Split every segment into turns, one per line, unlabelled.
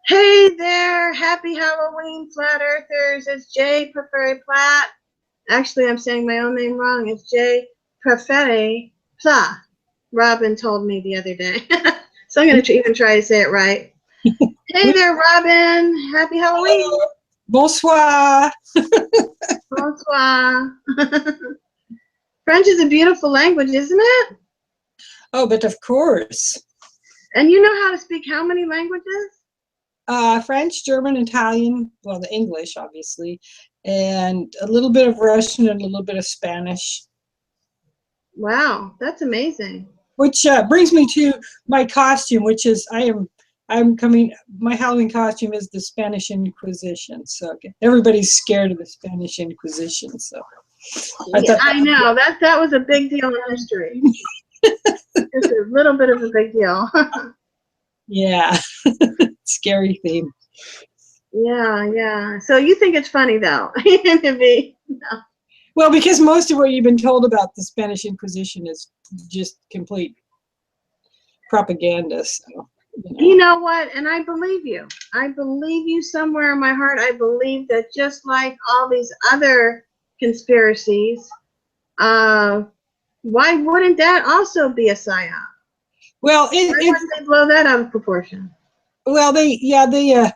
Hey there, happy Halloween, Flat Earthers. It's Jay Preferi Platt. Actually, I'm saying my own name wrong. It's Jay Preferi Platt. Robin told me the other day. So I'm going to even try to say it right. Hey there, Robin. Happy Halloween.
Bonsoir.
Bonsoir. French is a beautiful language, isn't it?
Oh, but of course.
And you know how to speak how many languages?
French, German, Italian, well, the English, obviously, and a little bit of Russian and a little bit of Spanish.
Wow, that's amazing.
Which brings me to my costume, which is my Halloween costume is the Spanish Inquisition. So everybody's scared of the Spanish Inquisition. So
I know that was a big deal in history. Just a little bit of a big deal.
Yeah, scary theme.
Yeah. So you think it's funny though? To be no.
Well, because most of what you've been told about the Spanish Inquisition is just complete propaganda. So,
You know what? And I believe you. I believe you somewhere in my heart. I believe that just like all these other conspiracies, why wouldn't that also be a psyop?
Well,
why wouldn't they blow that out of proportion?
Well, the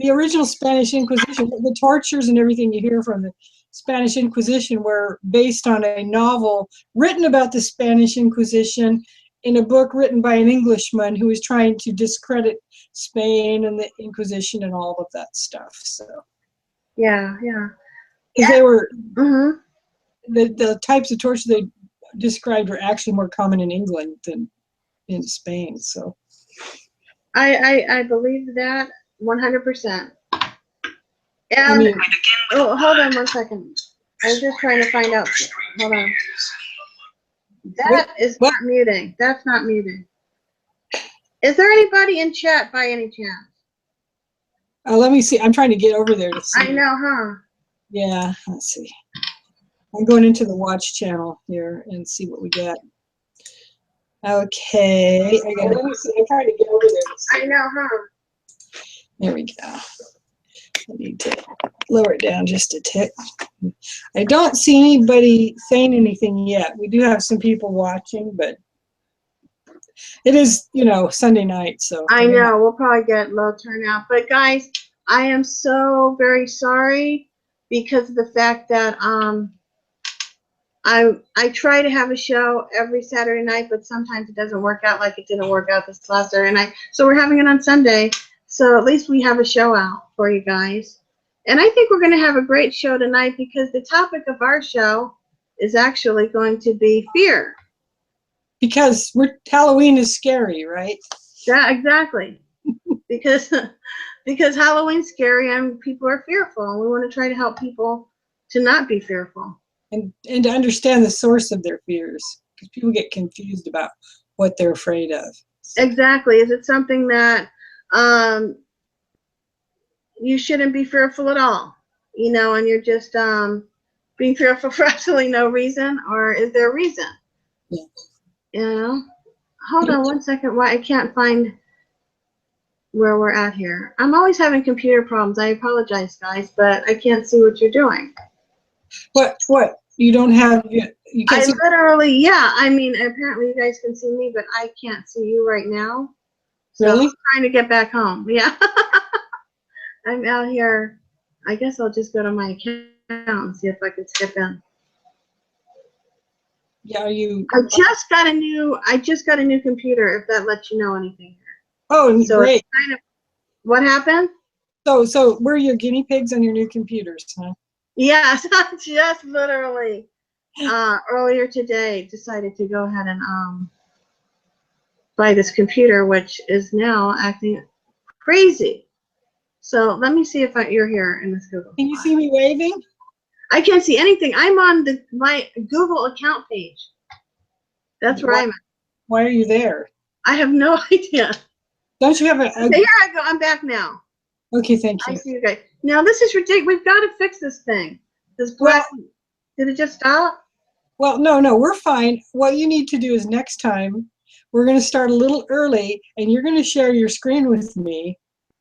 original Spanish Inquisition, the tortures and everything you hear from the Spanish Inquisition were based on a novel written about the Spanish Inquisition in a book written by an Englishman who was trying to discredit Spain and the Inquisition and all of that stuff. So
yeah.
Because they were the types of torture they described were actually more common in England than in Spain. So
I believe that 100%. And oh, hold on one second. I'm just trying to find out. Hold on. That is not muting. That's not muting. Is there anybody in chat by any chance?
Let me see. I'm trying to get over there to see.
I know, huh?
Yeah, let's see. I'm going into the watch channel here and see what we got. Okay. Let me see. I'm trying to get over there to see.
I know, huh?
There we go. I need to lower it down just a tick. I don't see anybody saying anything yet. We do have some people watching, but it is, Sunday night, so.
I know, we'll probably get low turnout. But guys, I am so very sorry because of the fact that I try to have a show every Saturday night, but sometimes it doesn't work out like it didn't work out this last Saturday night. So we're having it on Sunday. So at least we have a show out for you guys. And I think we're going to have a great show tonight because the topic of our show is actually going to be fear.
Because Halloween is scary, right?
Yeah, exactly. because Halloween's scary and people are fearful. And we want to try to help people to not be fearful.
And to understand the source of their fears. Because people get confused about what they're afraid of.
Exactly. Is it something that you shouldn't be fearful at all, and you're just being fearful for absolutely no reason, or is there a reason? Yeah. Hold on one second. Why I can't find where we're at here. I'm always having computer problems. I apologize, guys, but I can't see what you're doing.
What? You don't have? You can't see?
Literally, yeah. I mean, apparently you guys can see me, but I can't see you right now. So
really?
I'm trying to get back home. Yeah. I'm out here. I guess I'll just go to my account and see if I can skip in.
Yeah, I
just got a new computer, if that lets you know anything.
Oh, so great.
What happened?
So we're your guinea pigs on your new computers, huh?
Yes, I just literally earlier today decided to go ahead and buy this computer, which is now acting crazy. So let me see if you're here in this Google.
Can you see me waving?
I can't see anything. I'm on my Google account page. That's where I'm at.
Why are you there?
I have no idea.
Don't you have a...
Okay, here I go. I'm back now.
Okay, thank you.
I see you guys. Now, this is ridiculous. We've got to fix this thing. This black... Did it just stop?
Well, no, we're fine. What you need to do is next time, we're going to start a little early, and you're going to share your screen with me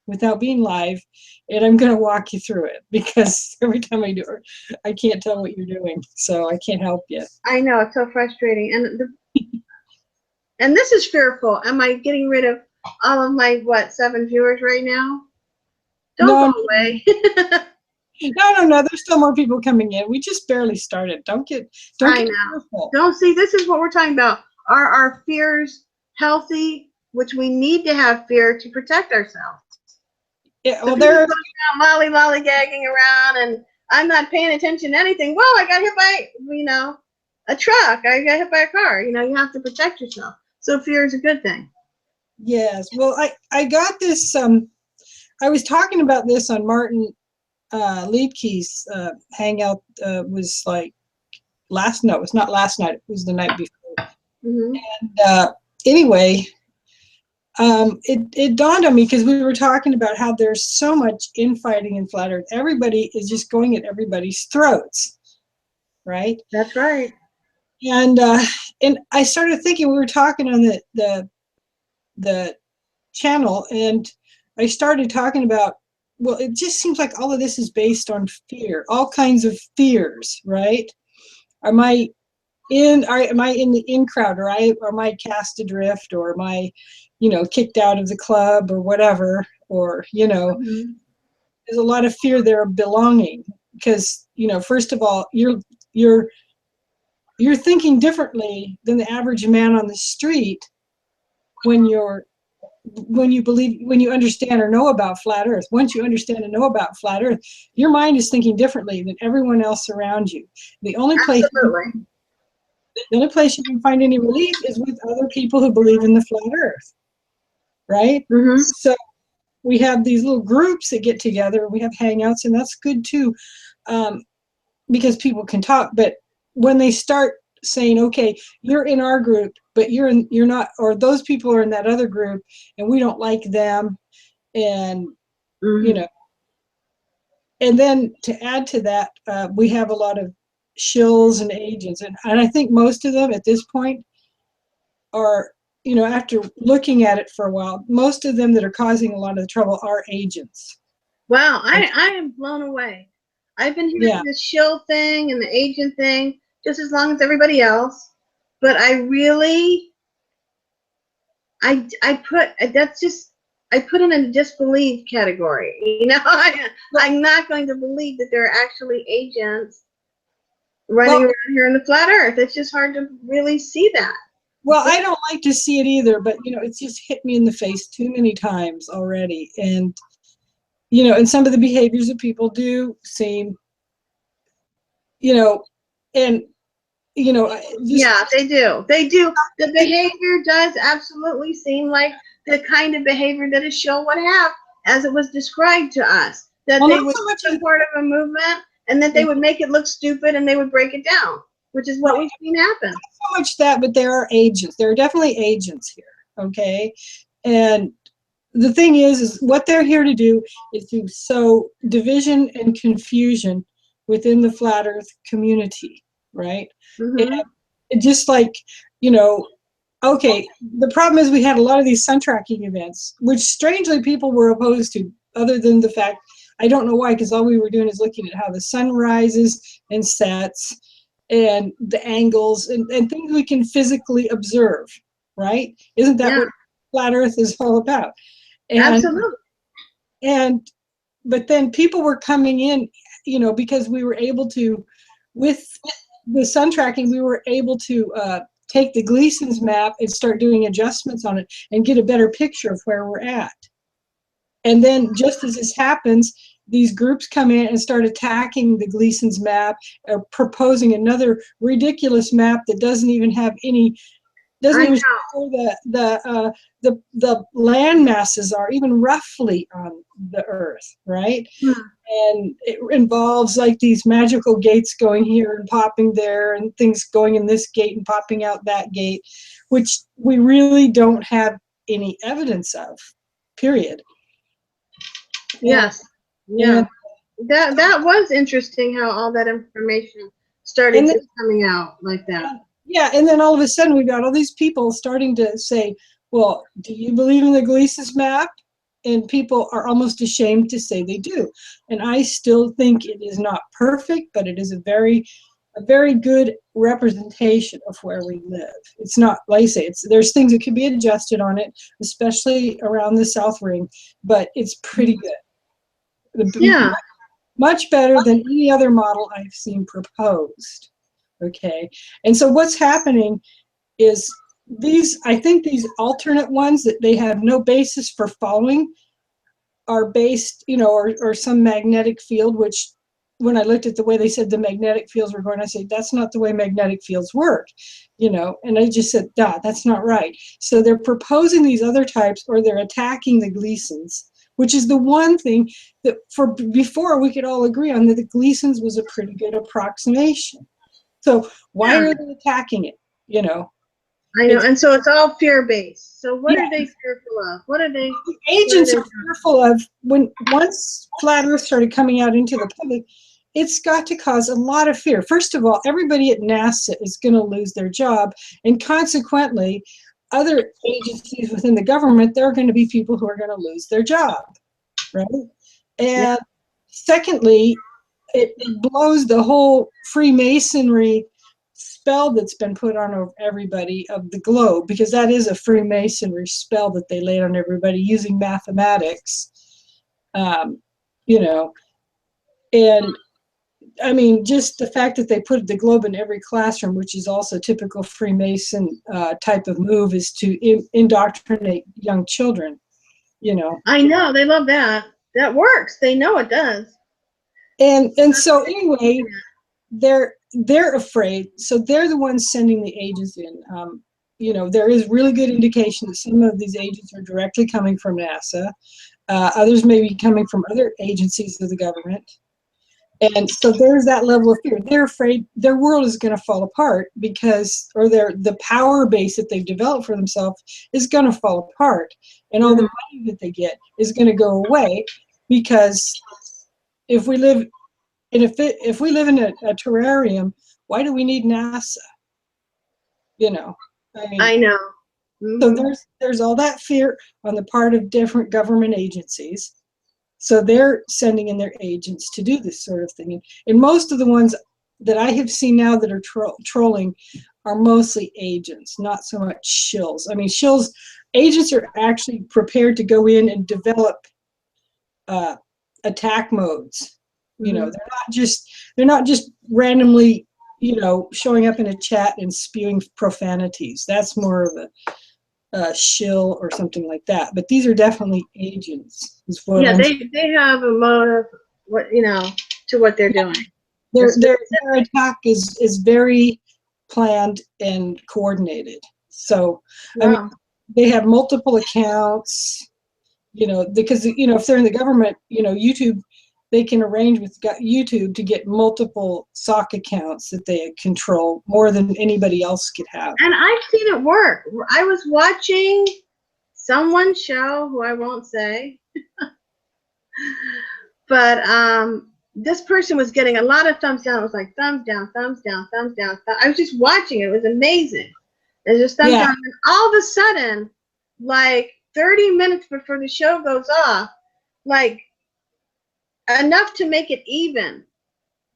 without being live, and I'm going to walk you through it because every time I do it, I can't tell what you're doing, so I can't help you.
I know, it's so frustrating. And this is fearful. Am I getting rid of all of my, 7 viewers right now? Don't
No,
go away.
no. There's still more people coming in. We just barely started. Don't get
I know.
fearful.
Don't see, this is what we're talking about. Are our fears healthy, which we need to have fear to protect ourselves?
Yeah, well,
So people talking about lollygagging around and I'm not paying attention to anything. Well, I got hit by, a truck. I got hit by a car. You have to protect yourself. So fear is a good thing.
yes. Well, I got this. I was talking about this on Martin Liedtke's hangout. Was like last. No, it was not last night. It was the night before.
Mm-hmm.
And anyway, it dawned on me because we were talking about how there's so much infighting in Flat Earth. Everybody is just going at everybody's throats, right?
That's right.
And I started thinking, we were talking on the channel, and I started talking about, well, it just seems like all of this is based on fear, all kinds of fears, right? Am I in the in crowd, or am I cast adrift, or am I, kicked out of the club or whatever, or
Mm-hmm.
there's a lot of fear there of belonging because, first of all, you're thinking differently than the average man on the street when you understand or know about Flat Earth. Once you understand and know about Flat Earth, your mind is thinking differently than everyone else around you. The only place you can find any relief is with other people who believe in the Flat Earth, right?
Mm-hmm.
So we have these little groups that get together. We have hangouts, and that's good too, because people can talk. But when they start saying, okay, you're in our group, but you're not, or those people are in that other group and we don't like them, and
Mm-hmm.
and then to add to that, we have a lot of shills and agents, and I think most of them at this point are, after looking at it for a while, most of them that are causing a lot of the trouble are agents.
Wow, I am blown away. I've been hearing this shill thing and the agent thing just as long as everybody else, but I really, I put in a disbelief category. I'm not going to believe that there are actually agents running around here in the Flat Earth. It's just hard to really see that.
Well, I don't like to see it either, but it's just hit me in the face too many times already, and and some of the behaviors that people do seem, and
yeah, they do. The behavior does absolutely seem like the kind of behavior that a show would have, as it was described to us. That they would be part of a movement, and that they would make it look stupid, and they would break it down, which is what we've seen happen.
Not so much that, but there are agents. There are definitely agents here, okay? And the thing is what they're here to do is to sow division and confusion within the Flat Earth community, right?
Mm-hmm.
And it just like, okay, the problem is we had a lot of these sun tracking events, which strangely people were opposed to, other than the fact, I don't know why, because all we were doing is looking at how the sun rises and sets and the angles and things we can physically observe, right? Isn't that what Flat Earth is all about?
Absolutely.
But then people were coming in, because we were able to, with the sun tracking, we were able to take the Gleason's map and start doing adjustments on it and get a better picture of where we're at. And then just as this happens, these groups come in and start attacking the Gleason's map, or proposing another ridiculous map that doesn't even have any, doesn't even show the land masses are even roughly on the Earth, right? And it involves like these magical gates going here and popping there, and things going in this gate and popping out that gate, which we really don't have any evidence of, period.
Yes. Yeah. That was interesting how all that information started just coming out like that.
Yeah, and then all of a sudden we got all these people starting to say, well, do you believe in the Gleason's map? and people are almost ashamed to say they do. And I still think it is not perfect, but it is a very good representation of where we live. It's not, like I say, there's things that could be adjusted on it, especially around the South Ring, but it's pretty good.
Yeah.
Much better than any other model I've seen proposed. Okay, and so what's happening is I think these alternate ones that they have no basis for following are based, or some magnetic field, which when I looked at the way they said the magnetic fields were going, I said, that's not the way magnetic fields work, and I just said, that's not right. So they're proposing these other types, or they're attacking the Gleasons, which is the one thing that before we could all agree on, that the Gleasons was a pretty good approximation. So why are they attacking it?
I know, and so it's all fear-based. So what
Yeah.
are they fearful of? What are they?
Agents are fearful of, once flat Earth started coming out into the public, it's got to cause a lot of fear. First of all, everybody at NASA is going to lose their job, and consequently, other agencies within the government, there are going to be people who are going to lose their job, right? And secondly, it blows the whole Freemasonry spell that's been put on everybody of the globe, because that is a Freemasonry spell that they laid on everybody using mathematics, and I mean, just the fact that they put the globe in every classroom, which is also typical Freemason type of move, is to indoctrinate young children,
I know, they love that. That works. They know it does.
And so anyway, they're afraid. So they're the ones sending the agents in. There is really good indication that some of these agents are directly coming from NASA. Others may be coming from other agencies of the government. And so there's that level of fear. They're afraid their world is going to fall apart the power base that they've developed for themselves is going to fall apart. And all the money that they get is going to go away, because if we live in a terrarium, why do we need NASA?
I know.
So there's all that fear on the part of different government agencies. So they're sending in their agents to do this sort of thing. And most of the ones that I have seen now that are trolling are mostly agents, not so much shills. I mean, agents are actually prepared to go in and develop attack modes. They're not just randomly, showing up in a chat and spewing profanities. That's more of a shill or something like that. But these are definitely agents.
They have a motive, to what they're doing.
Their attack is very planned and coordinated. So I mean, they have multiple accounts. Because if they're in the government, YouTube, they can arrange with YouTube to get multiple sock accounts that they control more than anybody else could have.
And I've seen it work. I was watching someone's show, who I won't say, but this person was getting a lot of thumbs down. It was like thumbs down, thumbs down, thumbs down. I was just watching it. It was amazing. It was just thumbs down. And all of a sudden, like 30 minutes before the show goes off, like enough to make it even.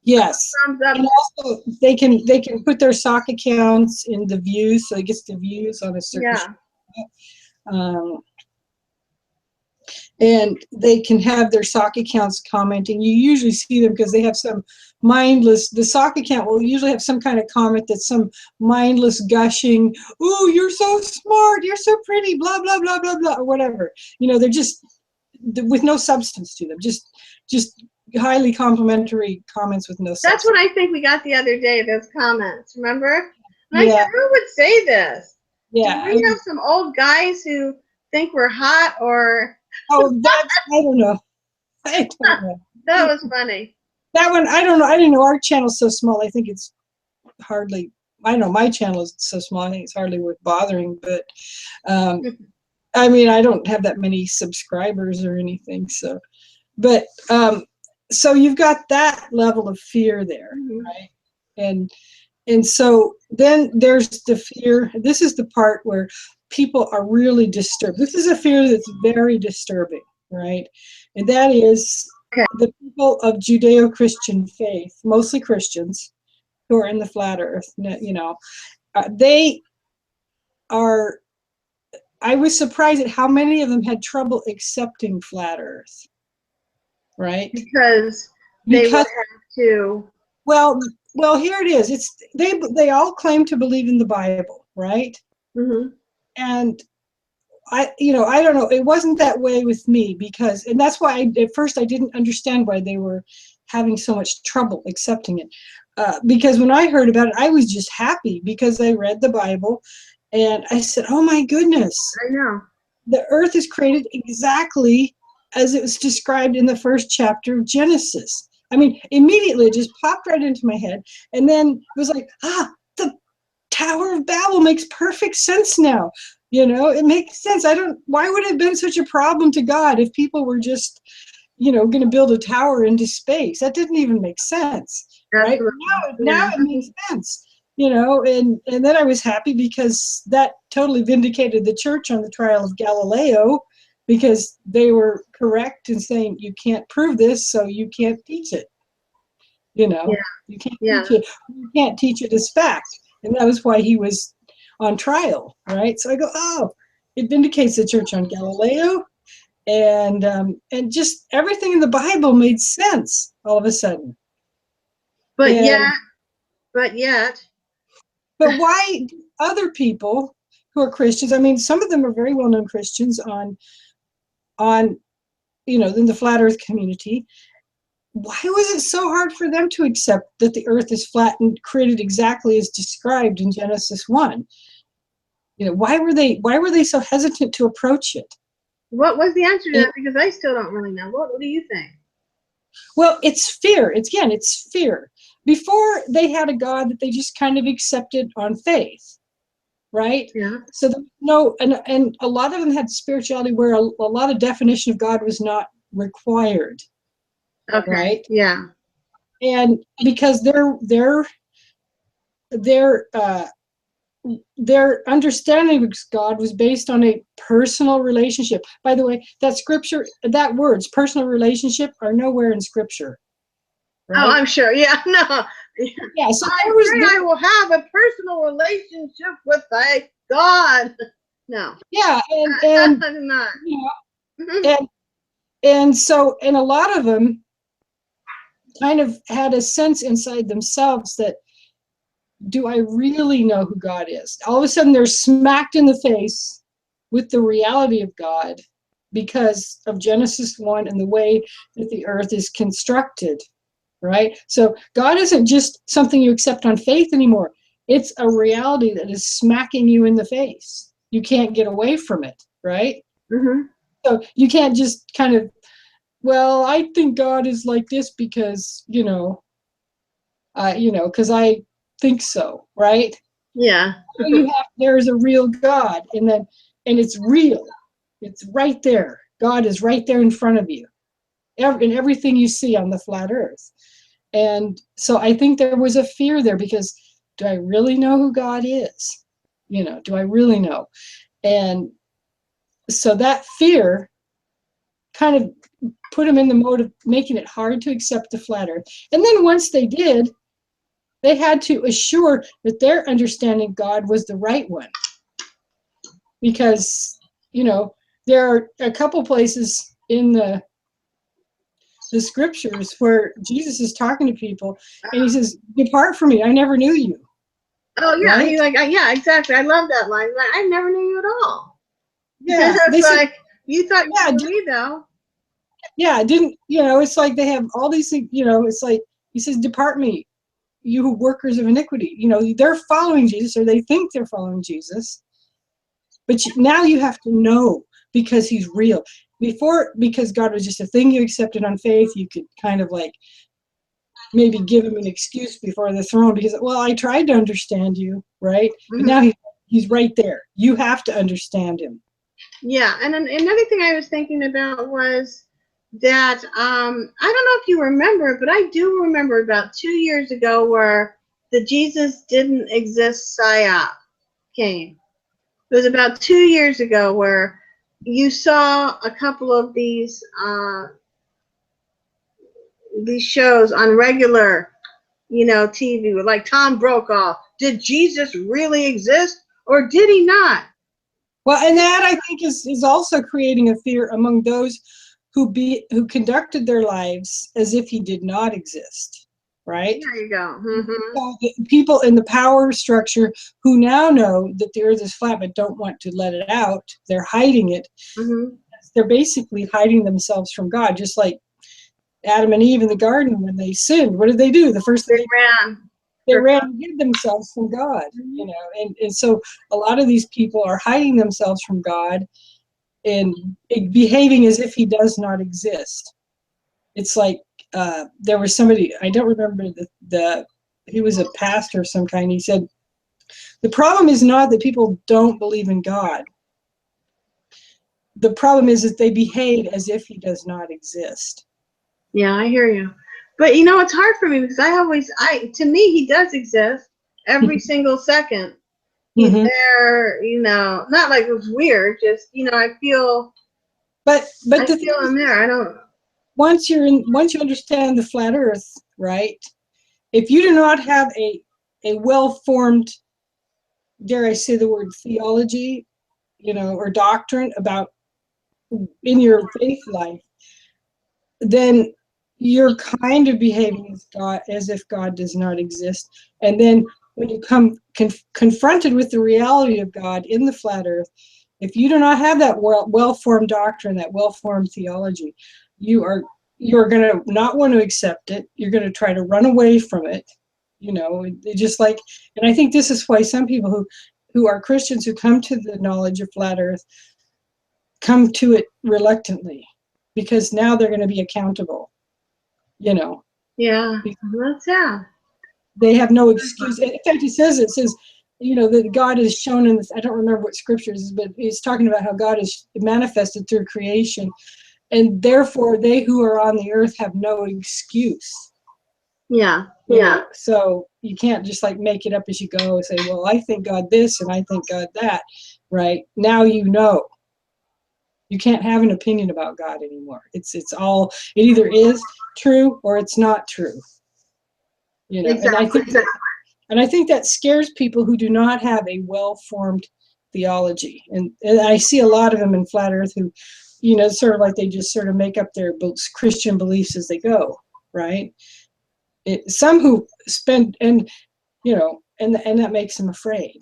Yes.
Thumbs up.
And also they can put their sock accounts in the views, so it gets the views on a certain show. And they can have their sock accounts commenting. You usually see them because they have some the sock account will usually have some kind of comment that's some mindless gushing, "Ooh, you're so smart, you're so pretty, blah, blah, blah, blah, blah," or whatever. They're just with no substance to them, just highly complimentary comments with no substance.
That's what I think we got the other day, those comments, remember? And I said, who would say this?
Yeah.
Do we have some old guys who think we're hot, or...
Oh, I don't know.
That was funny.
That one, I don't know. I didn't know our channel's so small. I think it's hardly, I know my channel is so small. I think it's hardly worth bothering. But, I mean, I don't have that many subscribers or anything. So, but, so you've got that level of fear there, right? And so then there's the fear. This is the part where people are really disturbed. This is a fear that's very disturbing, right? And that is
Okay.
the people of Judeo-Christian faith, mostly Christians, who are in the flat earth, they are, I was surprised at how many of them had trouble accepting flat earth, right?
Because they would
Because,
have to.
well, here it is. It's they all claim to believe in the Bible, right?
Mm-hmm.
And I don't know. It wasn't that way with me because, and that's why at first I didn't understand why they were having so much trouble accepting it. Because when I heard about it, I was just happy because I read the Bible and I said, oh my goodness,
I know.
the earth is created exactly as it was described in the first chapter of Genesis. I mean, immediately it just popped right into my head. And then it was like, the Tower of Babel makes perfect sense now. It makes sense. Why would it have been such a problem to God if people were just, going to build a tower into space? That didn't even make sense, right?
Absolutely.
Now
Yeah.
it makes sense, and then I was happy because that totally vindicated the church on the trial of Galileo because they were correct in saying you can't prove this, so you can't teach it.
Yeah.
You can't
Yeah.
teach it. You can't teach it as fact. And that was why he was on trial, right? So I go, oh, it vindicates the church on Galileo, and just everything in the Bible made sense all of a sudden.
But
And
yet.
but why other people who are Christians? I mean, some of them are very well-known Christians on in the flat Earth community. Why was it so hard for them to accept that the earth is flat and created exactly as described in Genesis 1? Why were they so hesitant to approach it?
What was the answer to that? Because I still don't really know. What do you think?
Well, it's fear. It's fear. Before they had a God that they just kind of accepted on faith, right?
Yeah.
So and a lot of them had spirituality where a lot of definition of God was not required,
Okay.
right?
Yeah.
And because their understanding of God was based on a personal relationship. By the way, that words, personal relationship, are nowhere in Scripture,
Oh,
right?
I'm sure. Yeah. No.
Yeah, so
I
there was
pray I will have a personal relationship with thy God. No.
yeah,
I'm
and
not.
you know, and a lot of them kind of had a sense inside themselves that, do I really know who God is? All of a sudden they're smacked in the face with the reality of God because of Genesis 1 and the way that the earth is constructed, right? So God isn't just something you accept on faith anymore. It's a reality that is smacking you in the face. You can't get away from it, right?
Mm-hmm.
So you can't just kind of, well, I think God is like this because, because I think so, right?
Yeah.
There's a real God, and it's real. It's right there. God is right there in front of you, in everything you see on the flat earth. And so I think there was a fear there because, do I really know who God is? Do I really know? And so that fear kind of put them in the mode of making it hard to accept the flat earth. And then once they did, they had to assure that their understanding God was the right one. Because, there are a couple places in the scriptures where Jesus is talking to people and he says, depart from me, I never knew you.
Oh yeah.
Right?
He's like, yeah, exactly. I love that line. Like, I never knew you at all.
Yeah.
It's
They said,
like, you thought you
yeah,
knew me though.
didn't, it's like they have all these things, it's like he says, depart me, you workers of iniquity. They're following Jesus, or they think they're following Jesus. But now you have to know because he's real. Before, because God was just a thing you accepted on faith, you could kind of like maybe give him an excuse before the throne because, well, I tried to understand you, right?
Mm-hmm.
But now he's right there. You have to understand him.
Yeah, and then another thing I was thinking about was that I don't know if you remember, but I do remember about 2 years ago where the Jesus didn't exist psyop came. It was about 2 years ago where you saw a couple of these shows on regular, TV with like Tom Brokaw. Did Jesus really exist or did he not?
Well, and that I think is also creating a fear among those who conducted their lives as if he did not exist, right?
There you go. Mm-hmm.
So the people in the power structure who now know that the earth is flat but don't want to let it out, they're hiding it.
Mm-hmm.
They're basically hiding themselves from God, just like Adam and Eve in the garden when they sinned. What did they do? The first thing they ran and hid themselves from God, you know, and so a lot of these people are hiding themselves from God and behaving as if he does not exist. It's like there was somebody, I don't remember he was a pastor of some kind. He said, the problem is not that people don't believe in God. The problem is that they behave as if he does not exist.
Yeah, I hear you. But it's hard for me because to me, he does exist every single second. He's
Mm-hmm.
there, not like it was weird, just, I feel,
but
I feel him there. I don't.
Once you understand the flat earth, right? If you do not have a well-formed, dare I say the word, theology, or doctrine about in your faith life, then you're kind of behaving as if God does not exist. And then when you come confronted with the reality of God in the flat earth, if you do not have that well-formed doctrine, that well-formed theology, you're going to not want to accept it. You're going to try to run away from it. Just like, and I think this is why some people who are Christians who come to the knowledge of flat earth come to it reluctantly, because now they're going to be accountable.
Yeah, that's sad.
They have no excuse. In fact, it says, that God is shown in this, I don't remember what scriptures, but it's talking about how God is manifested through creation, and therefore they who are on the earth have no excuse.
Yeah.
So you can't just like make it up as you go and say, well, I think God this and I think God that, right? Now you can't have an opinion about God anymore. It either is true or it's not true.
Exactly.
And I think that scares people who do not have a well-formed theology. And I see a lot of them in flat earth who, sort of like they just sort of make up their Christian beliefs as they go, right? Some who spend, and that makes them afraid.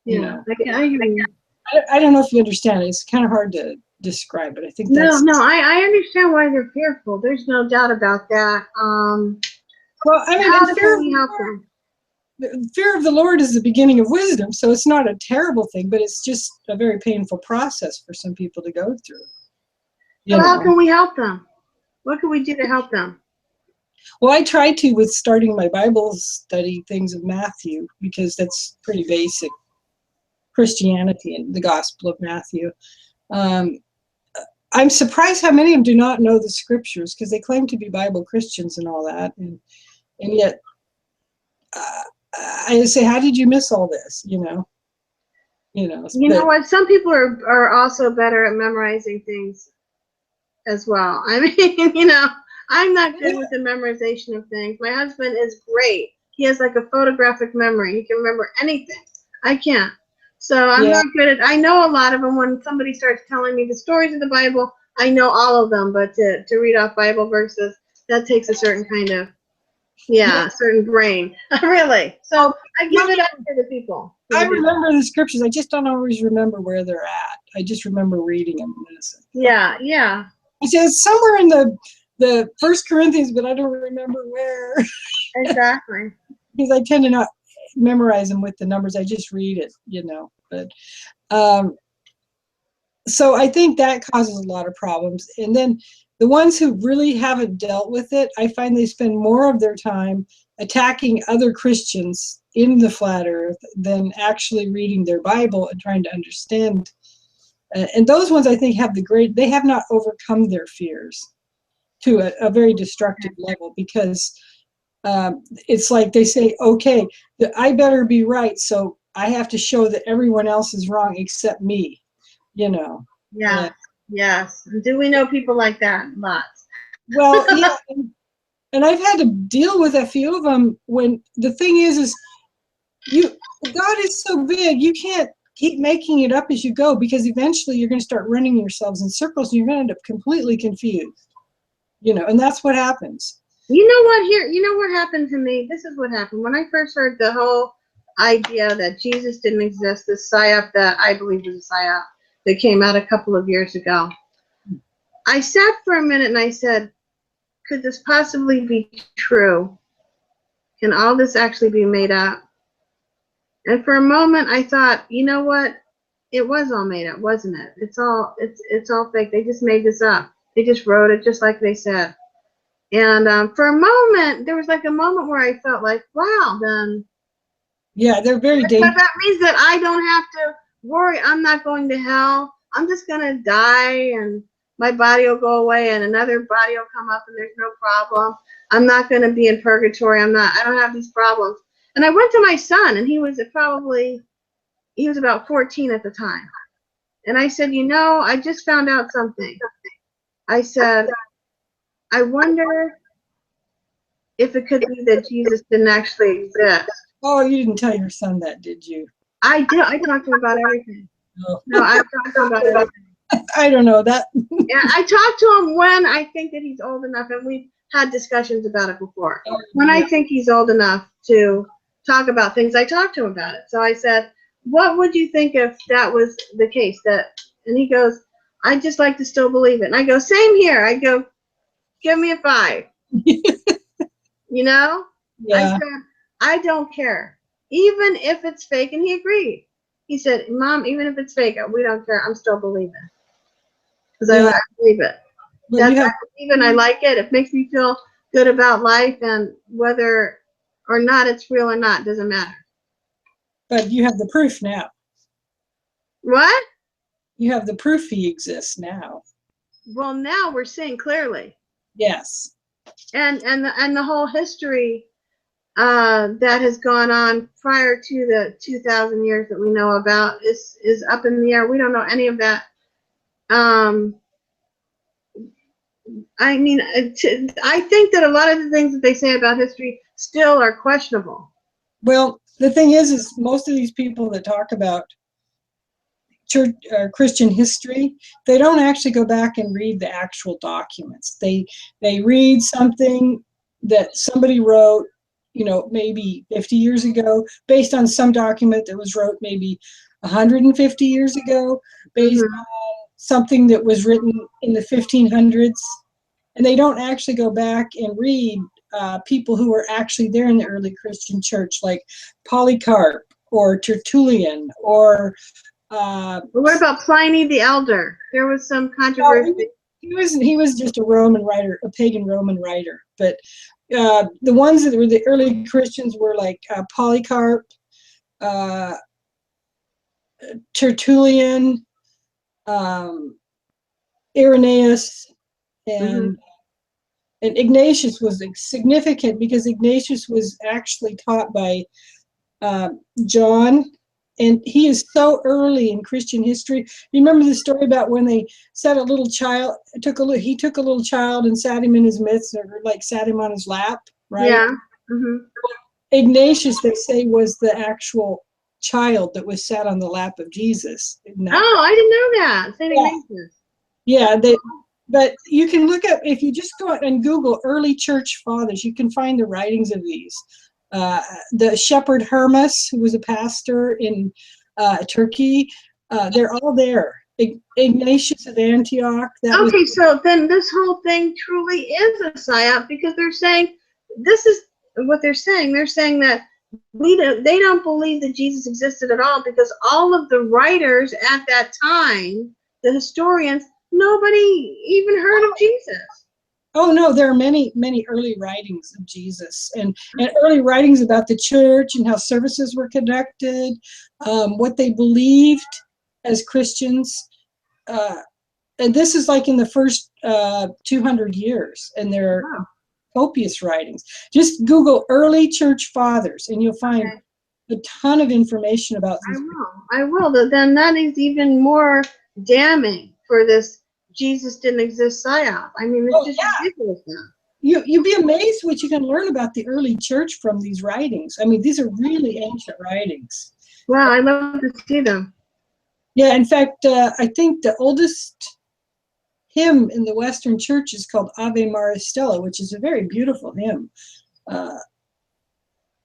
Yeah, I
don't know if you understand it. It's kind of hard to describe, but I think
that's... No, I understand why they're fearful. There's no doubt about that.
Well, I mean,
how can we help them?
The fear of the Lord is the beginning of wisdom, so it's not a terrible thing, but it's just a very painful process for some people to go through.
So how can we help them? What can we do to help them?
Well, I tried to with starting my Bible study things of Matthew, because that's pretty basic Christianity and the Gospel of Matthew. I'm surprised how many of them do not know the scriptures, because they claim to be Bible Christians and all that, and yet I say, how did you miss all this? You know what?
Some people are also better at memorizing things as well. I mean, I'm not good with the memorization of things. My husband is great. He has like a photographic memory. He can remember anything. I can't. So I'm not good at. I know a lot of them. When somebody starts telling me the stories of the Bible, I know all of them. But to read off Bible verses, that takes a certain kind of certain brain. Really. So I give it up to the people.
I remember the scriptures. I just don't always remember where they're at. I just remember reading them.
Yeah.
It says somewhere in the First Corinthians, but I don't remember where.
Exactly.
Because I tend to not memorize them with the numbers. I just read it, But so I think that causes a lot of problems. And then the ones who really haven't dealt with it, I find they spend more of their time attacking other Christians in the flat earth than actually reading their Bible and trying to understand. And those ones, I think, they have not overcome their fears to a very destructive level, because it's like they say, okay, I better be right, so I have to show that everyone else is wrong except me,
Yeah. Yes. Do we know people like that? Lots.
Well, yeah, and I've had to deal with a few of them. When the thing is God is so big, you can't keep making it up as you go, because eventually you're going to start running yourselves in circles and you're going to end up completely confused. And that's what happens.
You know what here? You know what happened to me? This is what happened. When I first heard the whole idea that Jesus didn't exist, this psyop that I believe was a psyop that came out a couple of years ago, I sat for a minute and I said, could this possibly be true? Can all this actually be made up? And for a moment I thought, you know what? It was all made up, wasn't it? It's all fake. They just made this up. They just wrote it just like they said. And for a moment, there was like a moment where I felt like, wow, then.
Yeah, they're very dangerous.
But that means that I don't have to worry. I'm not going to hell. I'm just going to die and my body will go away and another body will come up and there's no problem. I'm not going to be in purgatory. I don't have these problems. And I went to my son, and he was about 14 at the time. And I said, I just found out something. I said, I wonder if it could be that Jesus didn't actually exist.
Oh, you didn't tell your son that, did you?
I did. I talked to him about everything.
Oh.
No, I talked to him about everything.
I don't know that.
Yeah, I talked to him when I think that he's old enough, and we've had discussions about it before. When I think he's old enough to talk about things, I talked to him about it. So I said, what would you think if that was the case? And he goes, I'd just like to still believe it. And I go, same here. I go, give me a 5.
Yeah.
I said, I don't care. Even if it's fake. And he agreed. He said, Mom, even if it's fake, we don't care. I'm still believing. Because I believe it. I believe it, I like it. It makes me feel good about life, and whether or not it's real or not doesn't matter.
But you have the proof now.
What?
You have the proof he exists now.
Well, now we're seeing clearly.
Yes.
And the whole history that has gone on prior to the 2,000 years that we know about is up in the air. We don't know any of that. I mean, I think that a lot of the things that they say about history still are questionable.
Well, the thing is most of these people that talk about church Christian history, they don't actually go back and read the actual documents. They read something that somebody wrote, maybe 50 years ago, based on some document that was wrote maybe 150 years ago, based on something that was written in the 1500s. And they don't actually go back and read people who were actually there in the early Christian church, like Polycarp or Tertullian or
what about Pliny the Elder? There was some controversy.
He was just a Roman writer, a pagan Roman writer. But the ones that were the early Christians were like Polycarp, Tertullian, Irenaeus, and Ignatius was significant because Ignatius was actually taught by John. And he is so early in Christian history. You remember the story about when they set a little child, he took a little child and sat him in his midst, or like sat him on his lap, right? Yeah. Ignatius, they say, was the actual child that was sat on the lap of Jesus.
Oh, I didn't know that. St. Ignatius.
Yeah, but you can look up, if you just go and Google early church fathers, you can find the writings of these. The shepherd Hermas, who was a pastor in Turkey, they're all there. Ignatius of Antioch.
So then this whole thing truly is a psyop, because they're saying, this is what they're saying. They're saying that they don't believe that Jesus existed at all, because all of the writers at that time, the historians, nobody even heard of Jesus.
Oh, no, there are many, many early writings of Jesus and early writings about the church and how services were conducted, what they believed as Christians. And this is like in the first 200 years, and there are copious writings. Just Google early church fathers, and you'll find a ton of information about these.
I will. Then that is even more damning. for this Jesus didn't exist psyop. I mean, it's just ridiculous now.
You'd be amazed what you can learn about the early church from these writings. I mean, these are really ancient writings.
Wow, I'd love to see them.
Yeah, in fact, I think the oldest hymn in the Western Church is called Ave Maris Stella, which is a very beautiful hymn.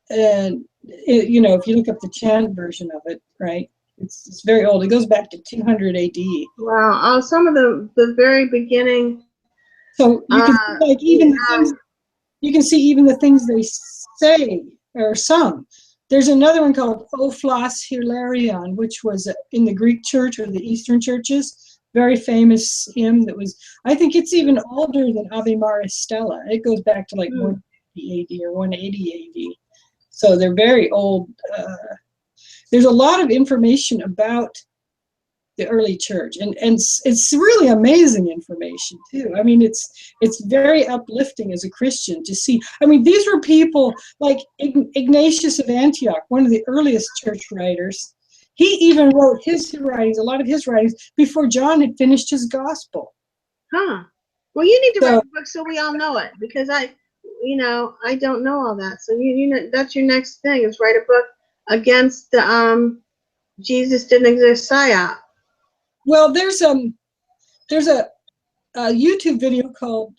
And you know, if you look up the chant version of it, right, it's very old. It goes back to 200 AD.
Wow. Some of the very beginning.
So you can see, like, even the things, you can see even the things they say or sung. There's another one called O Flas Hilarion, which was in the Greek church or the Eastern churches. Very famous hymn that was, I think it's even older than Ave Maris Stella. It goes back to like 150 AD or 180 AD. So they're very old. There's a lot of information about the early church, and it's really amazing information too. I mean, it's very uplifting as a Christian to see. I mean, these were people like Ignatius of Antioch, one of the earliest church writers. He even wrote his writings, a lot of his writings, before John had finished his gospel.
Huh. Well, you need to write a book so we all know it, because I don't know all that. So you know, that's your next thing, is write a book against the Jesus didn't exist psyop.
Well, there's a YouTube video called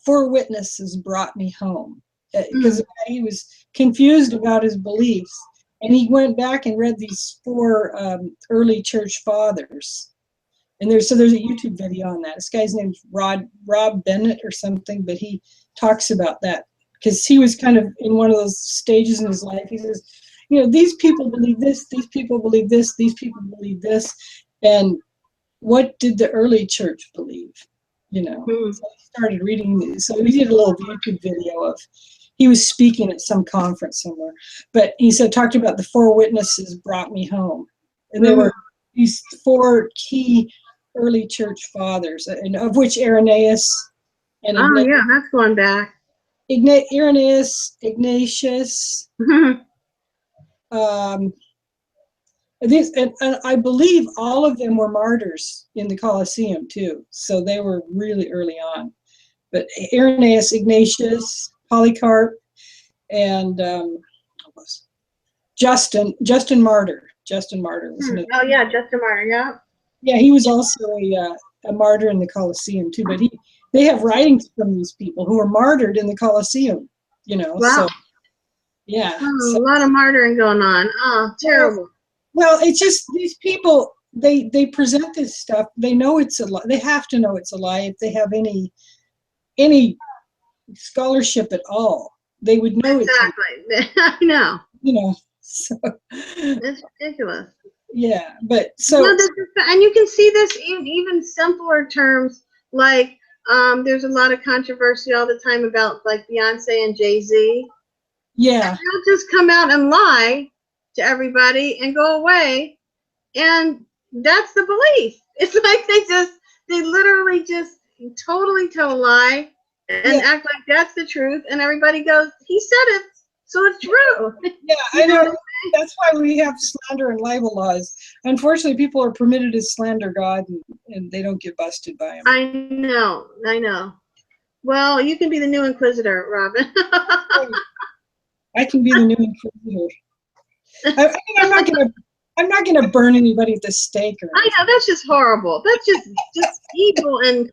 "Four Witnesses Brought Me Home," because he was confused about his beliefs, and he went back and read these four early church fathers. And there's a YouTube video on that. This guy's name's Rob Bennett or something, but he talks about that because he was kind of in one of those stages in his life. He says, you know, these people believe this, these people believe this, these people believe this, and what did the early church believe? You know, so he started reading these. So he did a little YouTube video of, he was speaking at some conference somewhere, but he talked about the four witnesses brought me home, and there were these four key early church fathers, and of which Irenaeus and
that's going back.
Irenaeus, Ignatius, and I believe all of them were martyrs in the Colosseum too. So they were really early on. But Irenaeus, Ignatius, Polycarp, and Justin Martyr. Justin Martyr was another.
Oh yeah, Justin Martyr. Yeah.
Yeah, he was also a martyr in the Colosseum too. But they have writings from these people who were martyred in the Colosseum. You know.
Wow.
So, yeah.
A lot of martyring going on. Oh, terrible.
Well, it's just these people. They present this stuff. They know it's a lie. They have to know it's a lie if they have any scholarship at all. They would know
exactly. I know.
You know. So
it's ridiculous.
Yeah, but so
and you can see this in even simpler terms, like there's a lot of controversy all the time about like Beyonce and Jay-Z.
Yeah,
and they'll just come out and lie to everybody and go away, and that's the belief. It's like they literally just totally tell a lie and act like that's the truth, and everybody goes, he said it, so it's true.
Yeah, I know. That's why we have slander and libel laws. Unfortunately, people are permitted to slander God, and they don't get busted by him.
I know. Well, you can be the new Inquisitor, Robin.
I can be the new Inquisitor. I'm not gonna burn anybody at the stake.
I know, that's just horrible. That's just evil. And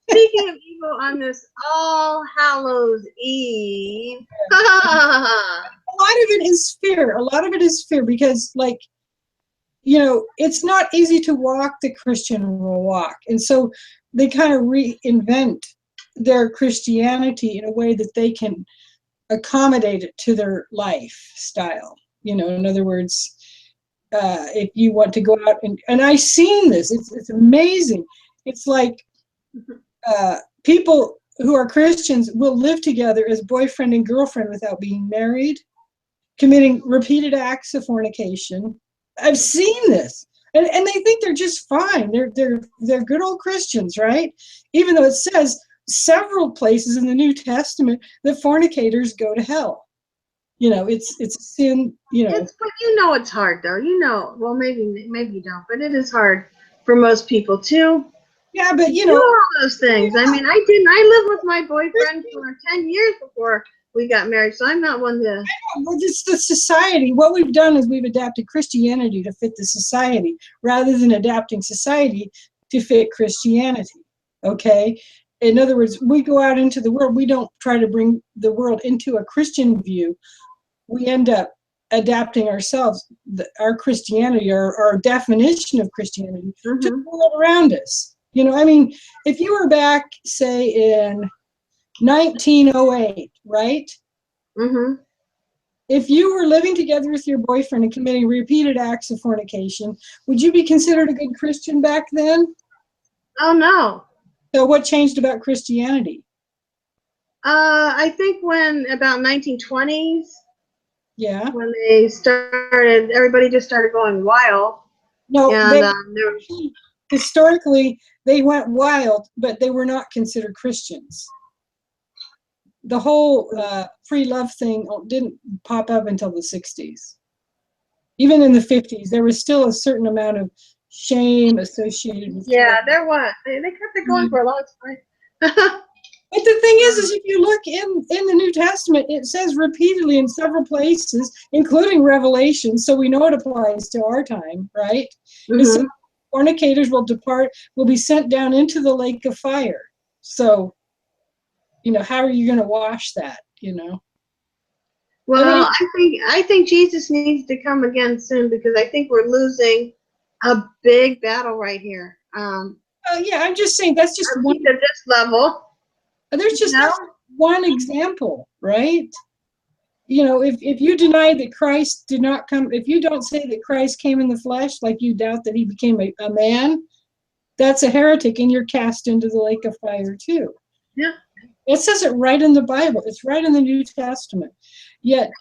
speaking of evil, on this All Hallows Eve.
A lot of it is fear. A lot of it is fear because, like, you know, it's not easy to walk the Christian walk. And so they kind of reinvent their Christianity in a way that they can accommodate it to their lifestyle. You know, in other words, if you want to go out and I've seen this, it's amazing. It's like people who are Christians will live together as boyfriend and girlfriend without being married, committing repeated acts of fornication. I've seen this, and they think they're just fine. They're good old Christians, right? Even though it says several places in the New Testament that fornicators go to hell. You know, it's a sin. You know,
but you know it's hard though. You know, well maybe you don't, but it is hard for most people too.
Yeah, but you
Do
know,
all those things. I mean, I didn't. I lived with my boyfriend for 10 years before we got married, so I'm not one to.
well, it's the society. What we've done is we've adapted Christianity to fit the society rather than adapting society to fit Christianity. Okay? In other words, we go out into the world, we don't try to bring the world into a Christian view. We end up adapting ourselves, our Christianity, our definition of Christianity, to the world around us. You know, I mean, if you were back, say, in 1908, right?
Mm-hmm.
If you were living together with your boyfriend and committing repeated acts of fornication, would you be considered a good Christian back then?
Oh no.
So what changed about Christianity?
I think when about 1920s,
Yeah.
when they started, everybody just started going wild,
No,
and
historically they went wild, but they were not considered Christians. The whole free love thing didn't pop up until the 60s. Even in the 50s, there was still a certain amount of shame associated with
yeah, there was. They kept it going for a long time.
But the thing is if you look in the New Testament, it says repeatedly in several places, including Revelation, so we know it applies to our time, right? It says fornicators will be sent down into the lake of fire. So, you know, how are you going to wash that, you know?
Well, I think Jesus needs to come again soon, because I think we're losing a big battle right here.
Yeah, I'm just saying that's just one
at this level.
There's just one example, right? You know, if you deny that Christ did not come, if you don't say that Christ came in the flesh, like you doubt that he became a man, that's a heretic, and you're cast into the lake of fire too.
Yeah.
It says it right in the Bible. It's right in the New Testament. Yet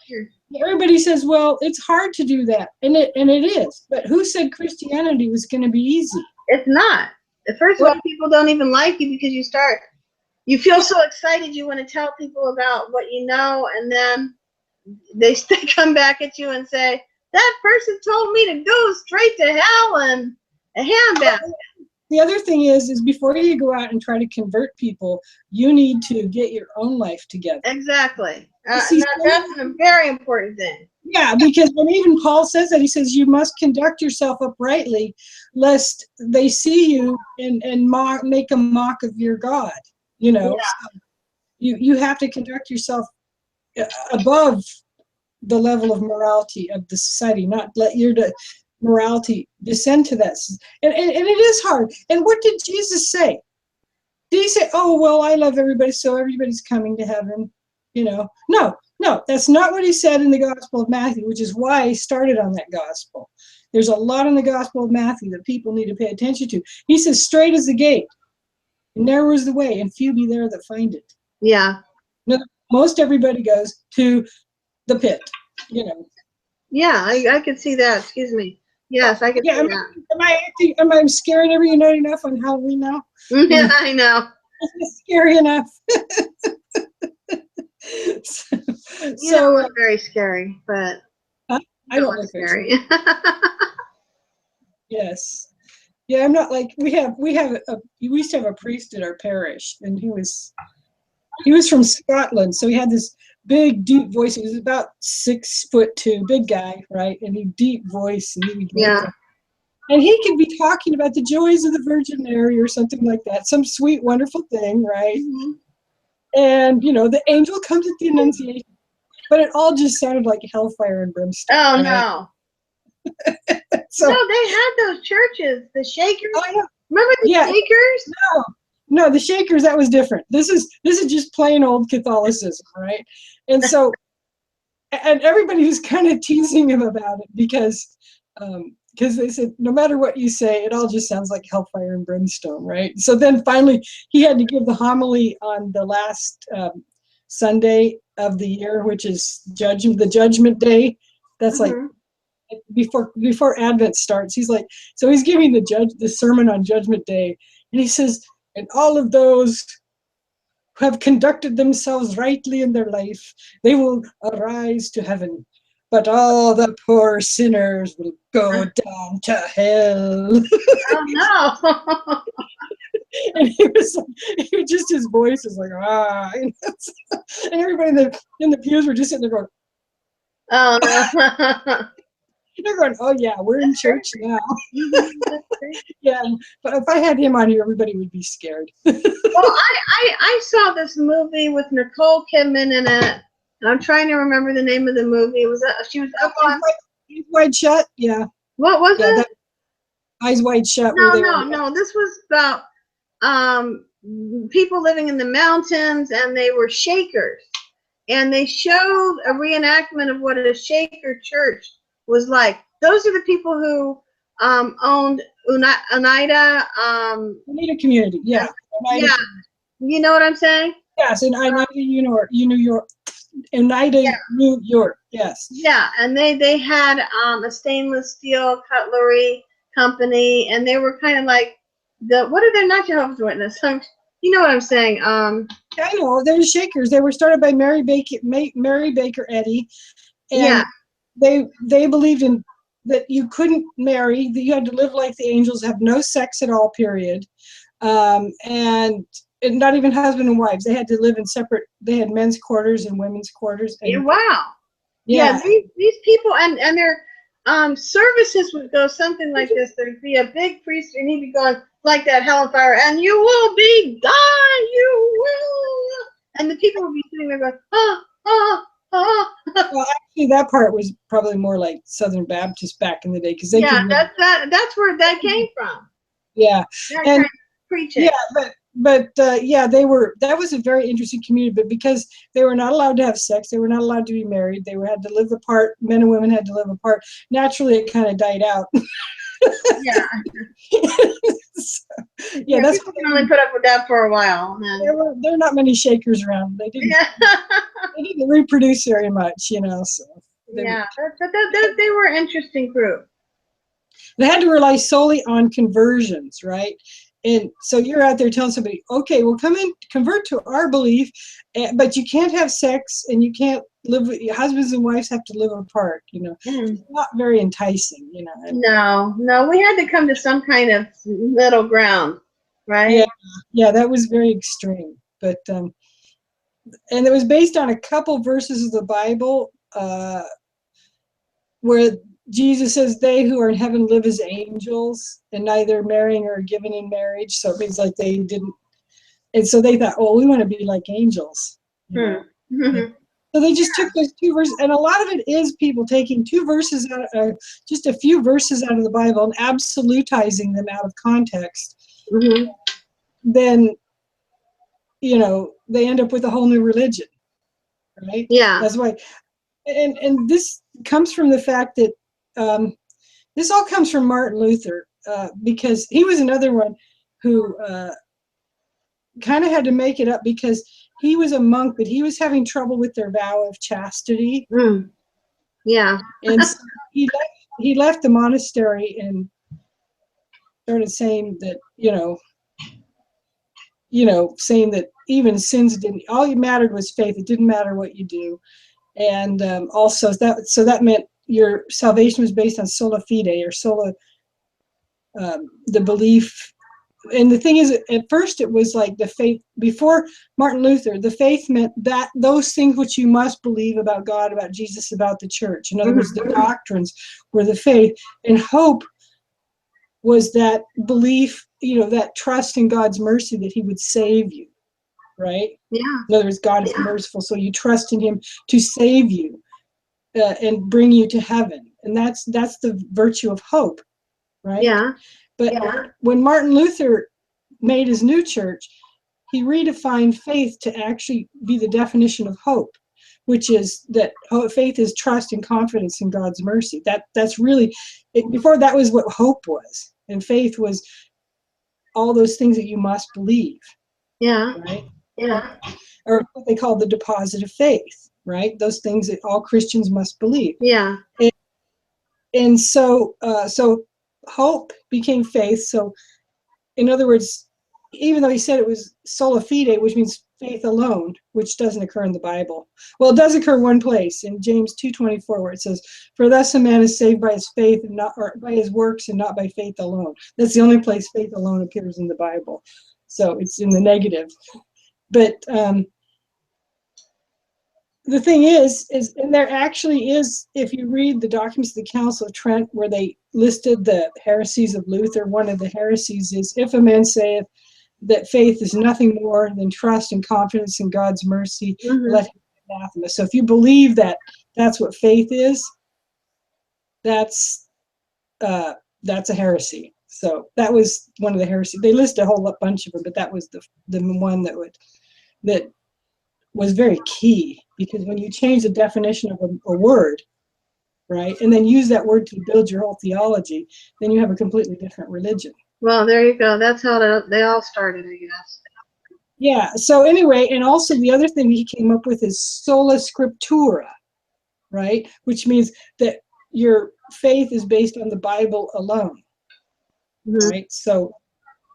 everybody says, well, it's hard to do that. And it is. But who said Christianity was going to be easy?
It's not. First of all, people don't even like you because you feel so excited you want to tell people about what you know, and then they come back at you and say, that person told me to go straight to hell and a handbasket.
The other thing is before you go out and try to convert people, you need to get your own life together.
Exactly. That's a very important thing.
Yeah, because when even Paul says that, he says you must conduct yourself uprightly, lest they see you and make a mock of your God. You know, so you have to conduct yourself above the level of morality of the society, not let your morality descend to that. And it is hard. And what did Jesus say? Did he say, oh, well, I love everybody, so everybody's coming to heaven? You know, no, that's not what he said in the Gospel of Matthew, which is why I started on that gospel. There's a lot in the Gospel of Matthew that people need to pay attention to. He says, straight is the gate, narrow is the way, and few be there that find it.
Yeah.
No, most everybody goes to the pit, you know.
Yeah, I could see that. Excuse me. Yes, I could see that.
Am I scaring everybody enough on Halloween now?
Yeah, I know.
It's scary enough.
so very scary, but
I don't look
scary.
Yes. Yeah, I'm not like we used to have a priest at our parish, and he was from Scotland, so he had this big deep voice. He was about 6'2", big guy, right? And he deep voice, and and he could be talking about the joys of the Virgin Mary or something like that, some sweet, wonderful thing, right? And you know, the angel comes at the Annunciation, but it all just sounded like hellfire and brimstone.
Oh
right?
No!
So,
no, they had those churches, the Shakers. Remember the Shakers?
No, the Shakers, that was different. This is just plain old Catholicism, right? And so, and everybody was kind of teasing him about it because they said, no matter what you say, it all just sounds like hellfire and brimstone, right? So then finally, he had to give the homily on the last Sunday of the year, which is the Judgment Day. That's like before Advent starts. He's like, so he's giving the sermon on Judgment Day, and he says, and all of those who have conducted themselves rightly in their life, they will arise to heaven. but all the poor sinners will go down to hell.
Oh no.
And he was just, his voice is like, ah. And everybody in the pews were just sitting there going,
Oh no.
they're going, oh yeah, we're in church now.
That's great.
Yeah, but if I had him on here, everybody would be scared.
Well, I saw this movie with Nicole Kidman in it. And I'm trying to remember the name of the movie. It was she was up on
Eyes Wide Shut, yeah.
what was
Yeah,
it?
that Eyes Wide Shut.
No,
Where they
no,
were,
no. This was about people living in the mountains, and they were Shakers. And they showed a reenactment of what a Shaker church was like. Those are the people who owned Oneida.
Oneida Community, yeah. Oneida,
Yeah, you know what I'm saying?
yes, in Oneida, New York. Oneida,
Yeah.
New York, yes.
Yeah, and they had a stainless steel cutlery company, and they were kind of like what are they, not Jehovah's Witness? You know what I'm saying?
I know, they're the Shakers. They were started by Mary Baker Eddy, and
Yeah,
they believed in that you couldn't marry, that you had to live like the angels, have no sex at all, period, and not even husband and wives. They had to live in separate. They had men's quarters and women's quarters.
yeah,
And
wow. Yeah, these people and their services would go something like this. There'd be a big priest, and he'd be going like that, hell and fire, and you will be gone, you will. And the people would be sitting there going, oh, oh, oh.
Well, actually, that part was probably more like Southern Baptist back in the day, because they
Yeah,
could.
that's where that came from.
Yeah,
That
and
kind of preaching.
yeah, but yeah, they were. That was a very interesting community, but because they were not allowed to have sex, they were not allowed to be married. They had to live apart. Men and women had to live apart. Naturally, it kind of died out.
Yeah.
So, yeah, that's
people can only put up with that for a while.
there are not many Shakers around. They didn't reproduce very much, So
Yeah, but they were an interesting group.
they had to rely solely on conversions, right? And so you're out there telling somebody, okay, well, come in, convert to our belief, but you can't have sex, and you can't live with husbands and wives have to live apart. It's not very enticing.
No, we had to come to some kind of middle ground, right?
Yeah, that was very extreme. But and it was based on a couple verses of the Bible where Jesus says, "They who are in heaven live as angels, and neither marrying or given in marriage." So it means like they didn't, and so they thought, "Oh, we want to be like angels." So they just took those two verses, and a lot of it is people taking two verses out, just a few verses out of the Bible, and absolutizing them out of context. Then, they end up with a whole new religion, right?
Yeah.
That's why, and this comes from the fact that this all comes from Martin Luther, because he was another one who kind of had to make it up, because he was a monk, but he was having trouble with their vow of chastity.
Yeah.
And so he left the monastery and started saying that, saying that even sins didn't, all it mattered was faith. It didn't matter what you do. And also that meant your salvation was based on sola fide, or sola, the belief. And the thing is, at first it was like the faith. Before Martin Luther, the faith meant that those things which you must believe about God, about Jesus, about the church. In other words, the doctrines were the faith. And hope was that belief, that trust in God's mercy that he would save you, right?
Yeah.
In other words, God is merciful, so you trust in him to save you and bring you to heaven. And that's the virtue of hope, right?
Yeah.
But when Martin Luther made his new church, he redefined faith to actually be the definition of hope, which is that faith is trust and confidence in God's mercy. That's really, before that was what hope was. And faith was all those things that you must believe.
Yeah.
Right?
Yeah.
Or what they call the deposit of faith, right? Those things that all Christians must believe.
Yeah.
And so hope became faith. So in other words, even though he said it was sola fide, which means faith alone, which doesn't occur in the Bible. Well, it does occur one place in James 2:24, where it says, "For thus a man is saved by his faith and not, or by his works, and not by faith alone." That's the only place faith alone appears in the Bible. So it's in the negative. But the thing is, and there actually is, if you read the documents of the Council of Trent, where they listed the heresies of Luther, one of the heresies is, "If a man saith that faith is nothing more than trust and confidence in God's mercy, let him be anathema." So if you believe that that's what faith is, that's a heresy. So that was one of the heresies. They list a whole bunch of them, but that was the one that was very key, because when you change the definition of a word, right, and then use that word to build your whole theology, then you have a completely different religion.
Well, there you go. That's how they all started, I guess.
Yeah. So anyway, and also the other thing he came up with is sola scriptura, right, which means that your faith is based on the Bible alone, right? So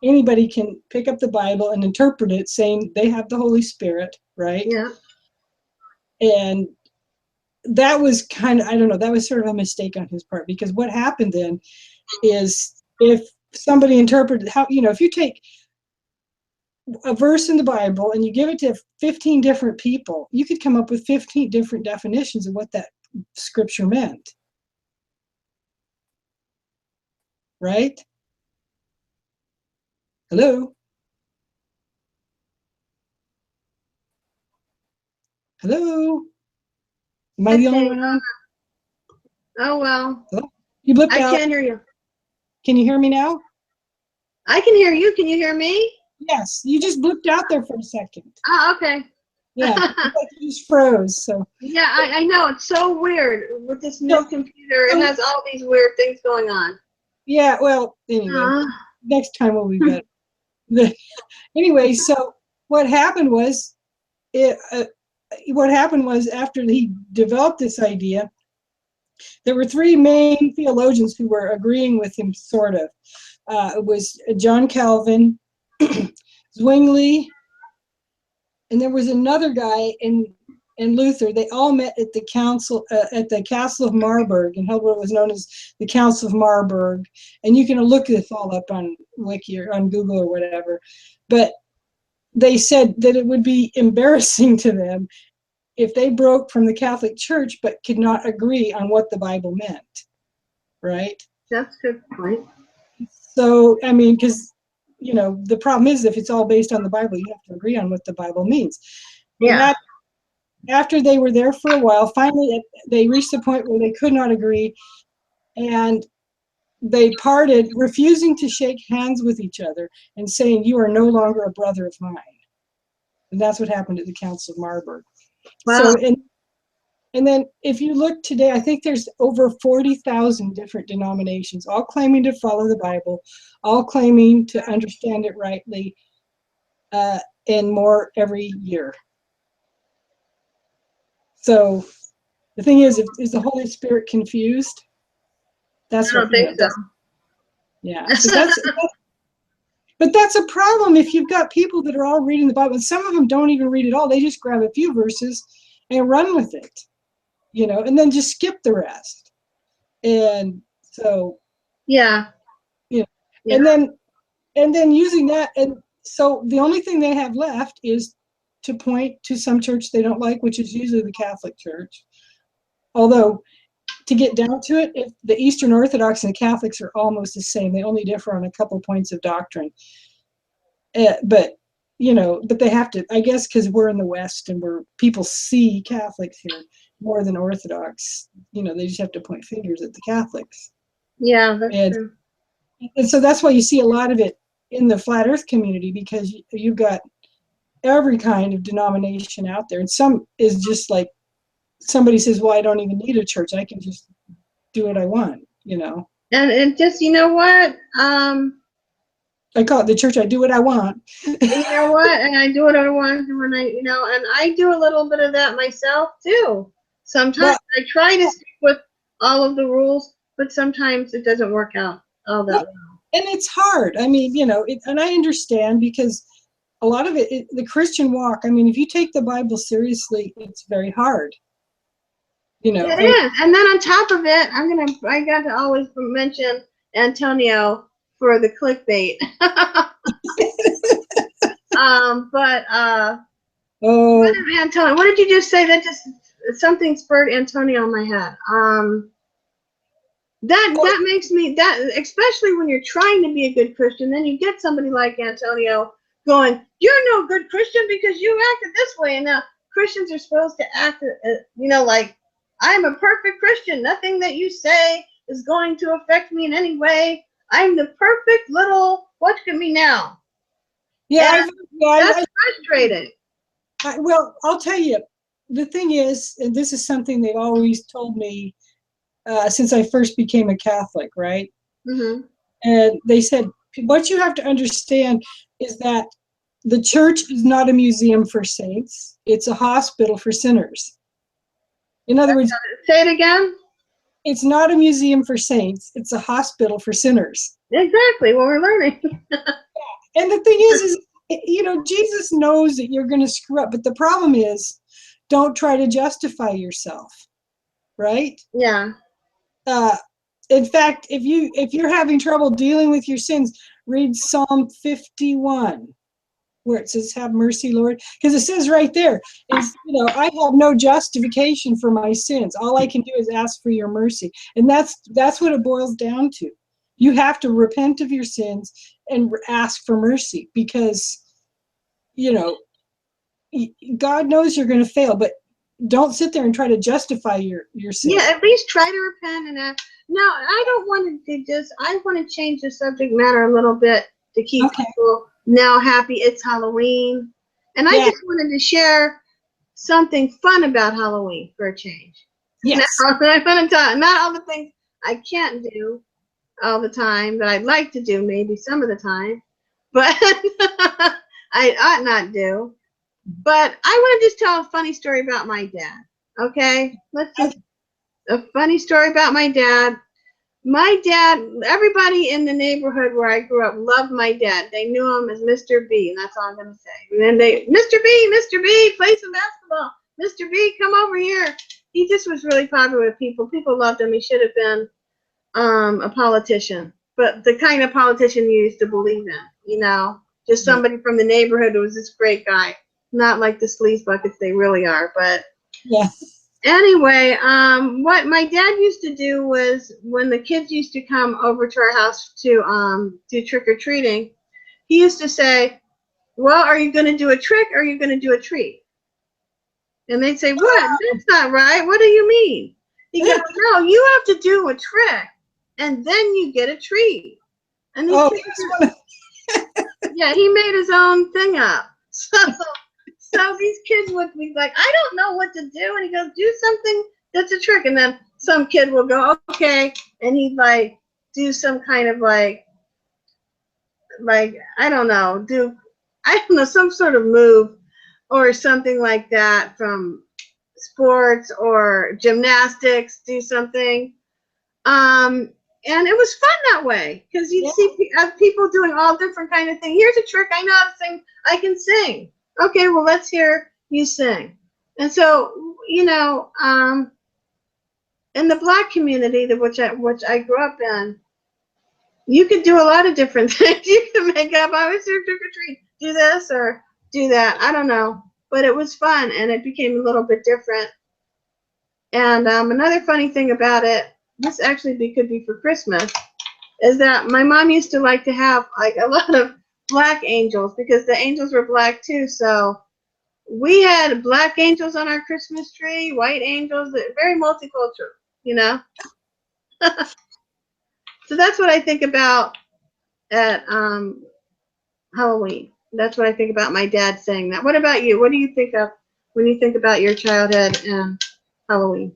anybody can pick up the Bible and interpret it, saying they have the Holy Spirit, right?
Yeah.
And that was kind of, I don't know, that was sort of a mistake on his part, because what happened then is, if somebody interpreted how, if you take a verse in the Bible and you give it to 15 different people, you could come up with 15 different definitions of what that scripture meant. Right? Hello? Hello? Am I the only one on?
Oh, well.
Hello? You blipped out.
I can't hear you.
Can you hear me now?
I can hear you. Can you hear me?
Yes, you just blipped out there for a second.
Oh, okay.
Yeah, you just froze. So
yeah, I know. It's so weird with this new computer. It has all these weird things going on.
Yeah, well, anyway, next time will be better. Anyway, so what happened was, after he developed this idea, there were three main theologians who were agreeing with him, sort of. It was John Calvin, Zwingli, and there was another guy in Luther. They all met at the council at the Castle of Marburg, and what was known as the Council of Marburg. And you can look this all up on Wiki or on Google or whatever. But they said that it would be embarrassing to them if they broke from the Catholic Church but could not agree on what the Bible meant, right?
That's a good point.
So, I mean, because, the problem is, if it's all based on the Bible, you have to agree on what the Bible means.
Yeah.
And after they were there for a while, finally they reached the point where they could not agree, and they parted, refusing to shake hands with each other and saying, "You are no longer a brother of mine." And that's what happened at the Council of Marburg.
Wow.
So, and then if you look today, I think there's over 40,000 different denominations, all claiming to follow the Bible, all claiming to understand it rightly, and more every year. So the thing is the Holy Spirit confused? That's
I don't think so.
Yeah. So but that's a problem if you've got people that are all reading the Bible, and some of them don't even read it all. They just grab a few verses and run with it, and then just skip the rest. And so,
yeah.
And then using that, and so the only thing they have left is to point to some church they don't like, which is usually the Catholic Church. Although, to get down to it, if the Eastern Orthodox and the Catholics are almost the same. They only differ on a couple points of doctrine. But they have to, I guess, because we're in the West and people see Catholics here more than Orthodox. They just have to point fingers at the Catholics.
Yeah, that's true.
And so that's why you see a lot of it in the flat Earth community, because you've got every kind of denomination out there, and some is just like, somebody says, "Well, I don't even need a church. I can just do what I want,"
And just, you know what?
I call it the church. I do what I want.
You know what? And I do what I want when and I do a little bit of that myself too. Sometimes I try to stick with all of the rules, but sometimes it doesn't work out all that well.
And it's hard. I mean, you know, and I understand because a lot of it, the Christian walk, I mean, if you take the Bible seriously, it's very hard, you know.
It
And
is. And then on top of it, I got to always mention Antonio for the clickbait. But
oh,
Antonio, what did you just say? That just something spurred Antonio in my head. That makes me, that especially when you're trying to be a good Christian, then you get somebody like Antonio going, "You're no good Christian because you acted this way." And now Christians are supposed to act, you know, like, "I'm a perfect Christian. Nothing that you say is going to affect me in any way. I'm the perfect little, watch at me now."
yeah,
And that's frustrating.
well, I'll tell you, the thing is, and this is something they've always told me since I first became a Catholic, right?
Mm-hmm.
And they said, what you have to understand is that the church is not a museum for saints, it's a hospital for sinners. In other words,
Say it again.
it's not a museum for saints, it's a hospital for sinners.
Exactly what we're learning.
And the thing is, you know, Jesus knows that you're going to screw up, but the problem is, don't try to justify yourself, right?
Yeah.
In fact, if you're having trouble dealing with your sins, read Psalm 51, where it says, "Have mercy, Lord," because it says right there is, you know, I have no justification for my sins. All I can do is ask for your mercy, and that's what it boils down to. You have to repent of your sins and ask for mercy because, you know, God knows you're going to fail, but don't sit there and try to justify your sin.
Yeah, at least try to repent and ask. No, I don't want to I want to change the subject matter a little bit to keep people now happy. It's Halloween. And I just wanted to share something fun about Halloween for a change.
Yes.
Now, I'm going to talk, not all the things I can't do all the time that I'd like to do, maybe some of the time, but I ought not do. But I want to just tell a funny story about my dad. Okay? Let's just a funny story about my dad. My dad, everybody in the neighborhood where I grew up loved my dad. They knew him as Mr. B, and that's all I'm going to say. And then Mr. B, play some basketball. Mr. B, come over here. He just was really popular with people. People loved him. He should have been a politician, but the kind of politician you used to believe in, you know, just somebody from the neighborhood who was this great guy, not like the sleaze buckets they really are, but
yeah.
Anyway, what my dad used to do was when the kids used to come over to our house to do trick or treating, he used to say, "Well, are you going to do a trick or are you going to do a treat?" And they'd say, "What? That's not right. What do you mean?" He goes, "No, you have to do a trick and then you get a treat." And these kids, yeah, he made his own thing up. So these kids would be like, "I don't know what to do," and he goes, "Do something that's a trick." And then some kid will go, "Okay," and he'd like do some kind of like I don't know, some sort of move or something like that from sports or gymnastics, do something. And it was fun that way because you'd see people doing all different kind of things. Here's a trick. I know how to sing. I can sing. Okay, well, let's hear you sing. And so, you know, in the Black community, which I grew up in, you could do a lot of different things. You could make up, "I was here trick or treat, do this or do that." I don't know, but it was fun, and it became a little bit different. And another funny thing about it, this actually could be for Christmas, is that my mom used to like to have like a lot of black angels because the angels were black too. So we had black angels on our Christmas tree, white angels, very multicultural, you know. So that's what I think about at Halloween. That's what I think about my dad saying that. What about you? What do you think of when you think about your childhood and Halloween?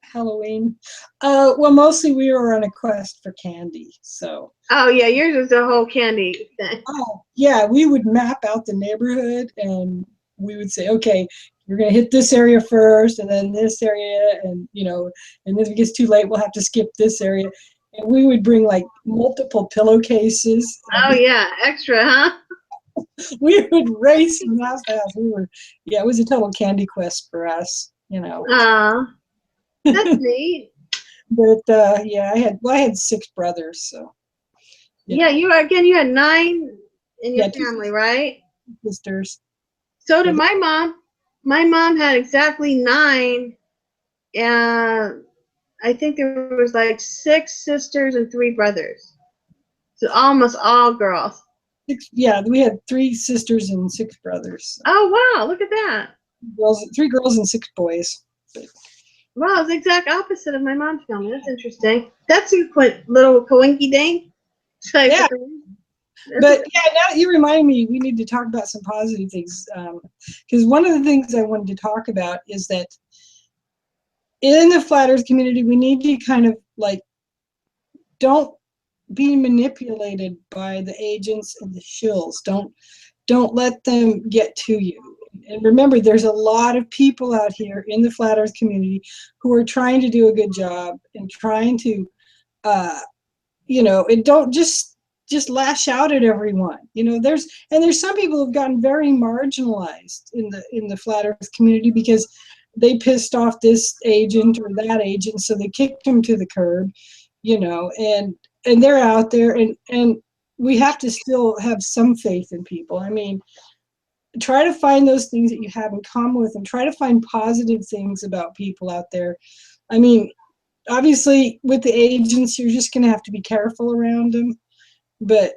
Halloween. Well, mostly we were on a quest for candy. So.
Oh yeah, yours is the whole candy thing.
Oh yeah, we would map out the neighborhood, and we would say, okay, you're gonna hit this area first, and then this area, and you know, and if it gets too late, we'll have to skip this area. And we would bring like multiple pillowcases.
Oh yeah, extra, huh?
We would race from house to house. Yeah, it was a total candy quest for us, you know.
That's neat.
But yeah, I had 6 brothers, so
Yeah,
yeah,
you had 9 in your
yeah, two
family, right?
sisters.
So did
So
my mom. My mom had exactly 9, and I think there was like 6 sisters and 3 brothers. So almost all girls.
yeah, we had 3 sisters and 6 brothers.
Oh wow, look at that.
3 girls and 6 boys. But,
Wow, it's the exact opposite of my mom's family. That's interesting. That's a little coinky dink type
yeah,
of thing.
but yeah, now that you remind me, we need to talk about some positive things. Because one of the things I wanted to talk about is that in the flat Earth community, we need to kind of like don't be manipulated by the agents and the shills. Don't let them get to you. And remember, there's a lot of people out here in the flat Earth community who are trying to do a good job and trying to, and don't just lash out at everyone. There's some people who've gotten very marginalized in the flat Earth community because they pissed off this agent or that agent, so they kicked them to the curb, and they're out there, and we have to still have some faith in people. I mean, try to find those things that you have in common with them. Try to find positive things about people out there. I mean, obviously, with the agents, you're just going to have to be careful around them. But,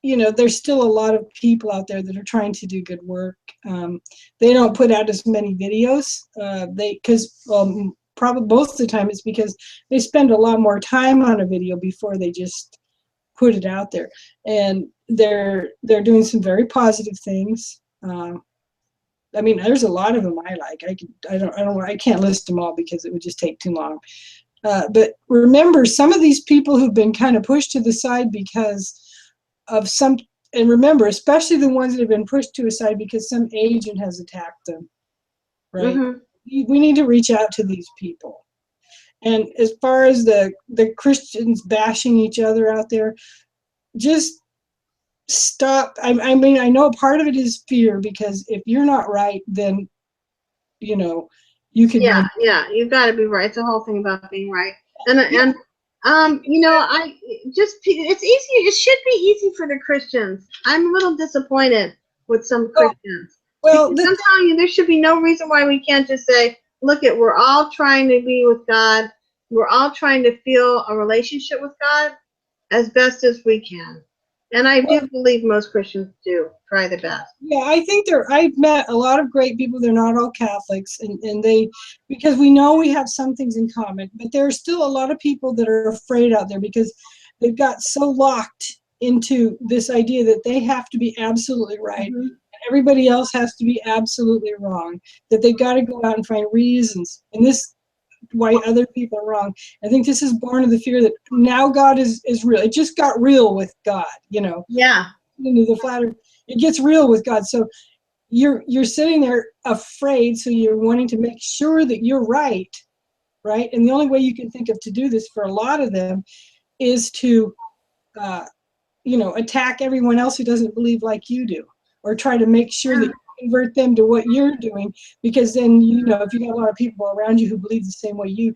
there's still a lot of people out there that are trying to do good work. They don't put out as many videos. Probably most of the time it's because they spend a lot more time on a video before they just put it out there. And they're doing some very positive things. I mean, there's a lot of them I like. I can't list them all because it would just take too long. But remember, some of these people who've been kind of pushed to the side because of and remember, especially the ones that have been pushed to a side because some agent has attacked them, right?
Mm-hmm.
We need to reach out to these people. And as far as the Christians bashing each other out there, just stop. I mean, I know part of it is fear, because if you're not right, then you could
Yeah,
be.
yeah, you've got to be right. It's the whole thing about being right. And it's easy. It should be easy for the Christians. I'm a little disappointed with some Christians.
Well,
Because I'm telling you, there should be no reason why we can't just say, look, we're all trying to be with God. We're all trying to feel a relationship with God as best as we can. And I do believe most Christians do try the best.
yeah, I think I've met a lot of great people. They're not all Catholics, and because we know we have some things in common, but there are still a lot of people that are afraid out there because they've got so locked into this idea that they have to be absolutely right.
Mm-hmm.
Everybody else has to be absolutely wrong, that they've got to go out and find reasons, and this why other people are wrong. I think this is born of the fear that now God is real. It just got real with God,
Yeah.
into the flat earth. It gets real with God. So you're sitting there afraid, so you're wanting to make sure that you're right? And the only way you can think of to do this for a lot of them is to attack everyone else who doesn't believe like you do, or try to make sure that you convert them to what you're doing, because then if you got a lot of people around you who believe the same way you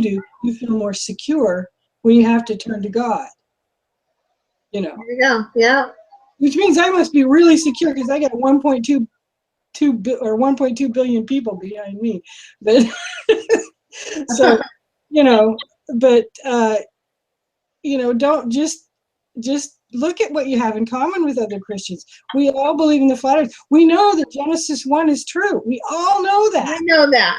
do, you feel more secure when you have to turn to God.
There you go. Yeah.
Which means I must be really secure because I got 1.2 billion people behind me. But so, but don't just look at what you have in common with other Christians. We all believe in the flat earth. We know that Genesis 1 is true. We all know that.
We know that.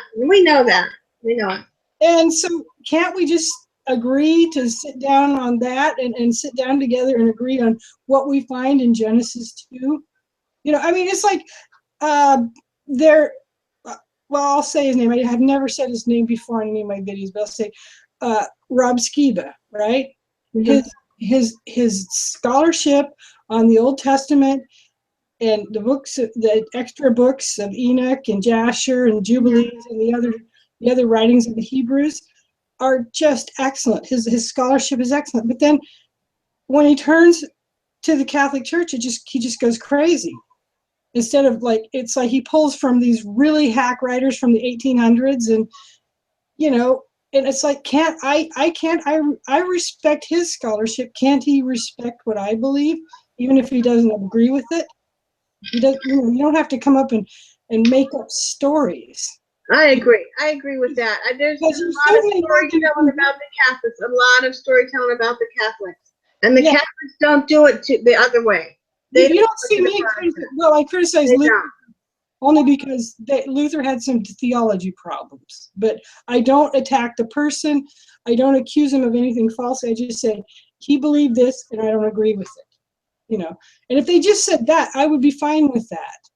We know it.
And so can't we just agree to sit down on that and sit down together and agree on what we find in Genesis 2? I mean, it's like there, well, I'll say his name. I have never said his name before in any of my videos, but I'll say Rob Skiba, right? Mm-hmm. His scholarship on the Old Testament and the books, the extra books of Enoch and Jasher and Jubilees and the other writings of the Hebrews are just excellent. His scholarship is excellent. But then when he turns to the Catholic Church, he just goes crazy. Instead of like, it's like he pulls from these really hack writers from the 1800s, and and it's like, I respect his scholarship. Can't he respect what I believe, even if he doesn't agree with it? He does. You don't have to come up and make up stories.
I agree. I agree with that. There's a lot of storytelling about the Catholics. A lot of storytelling about the Catholics, and the Catholics don't do it the other way.
You don't see me. Well, I criticize Luther only because Luther had some theology problems, but I don't attack the person. I don't accuse him of anything false. I just say he believed this, and I don't agree with it. And if they just said that, I would be fine with that.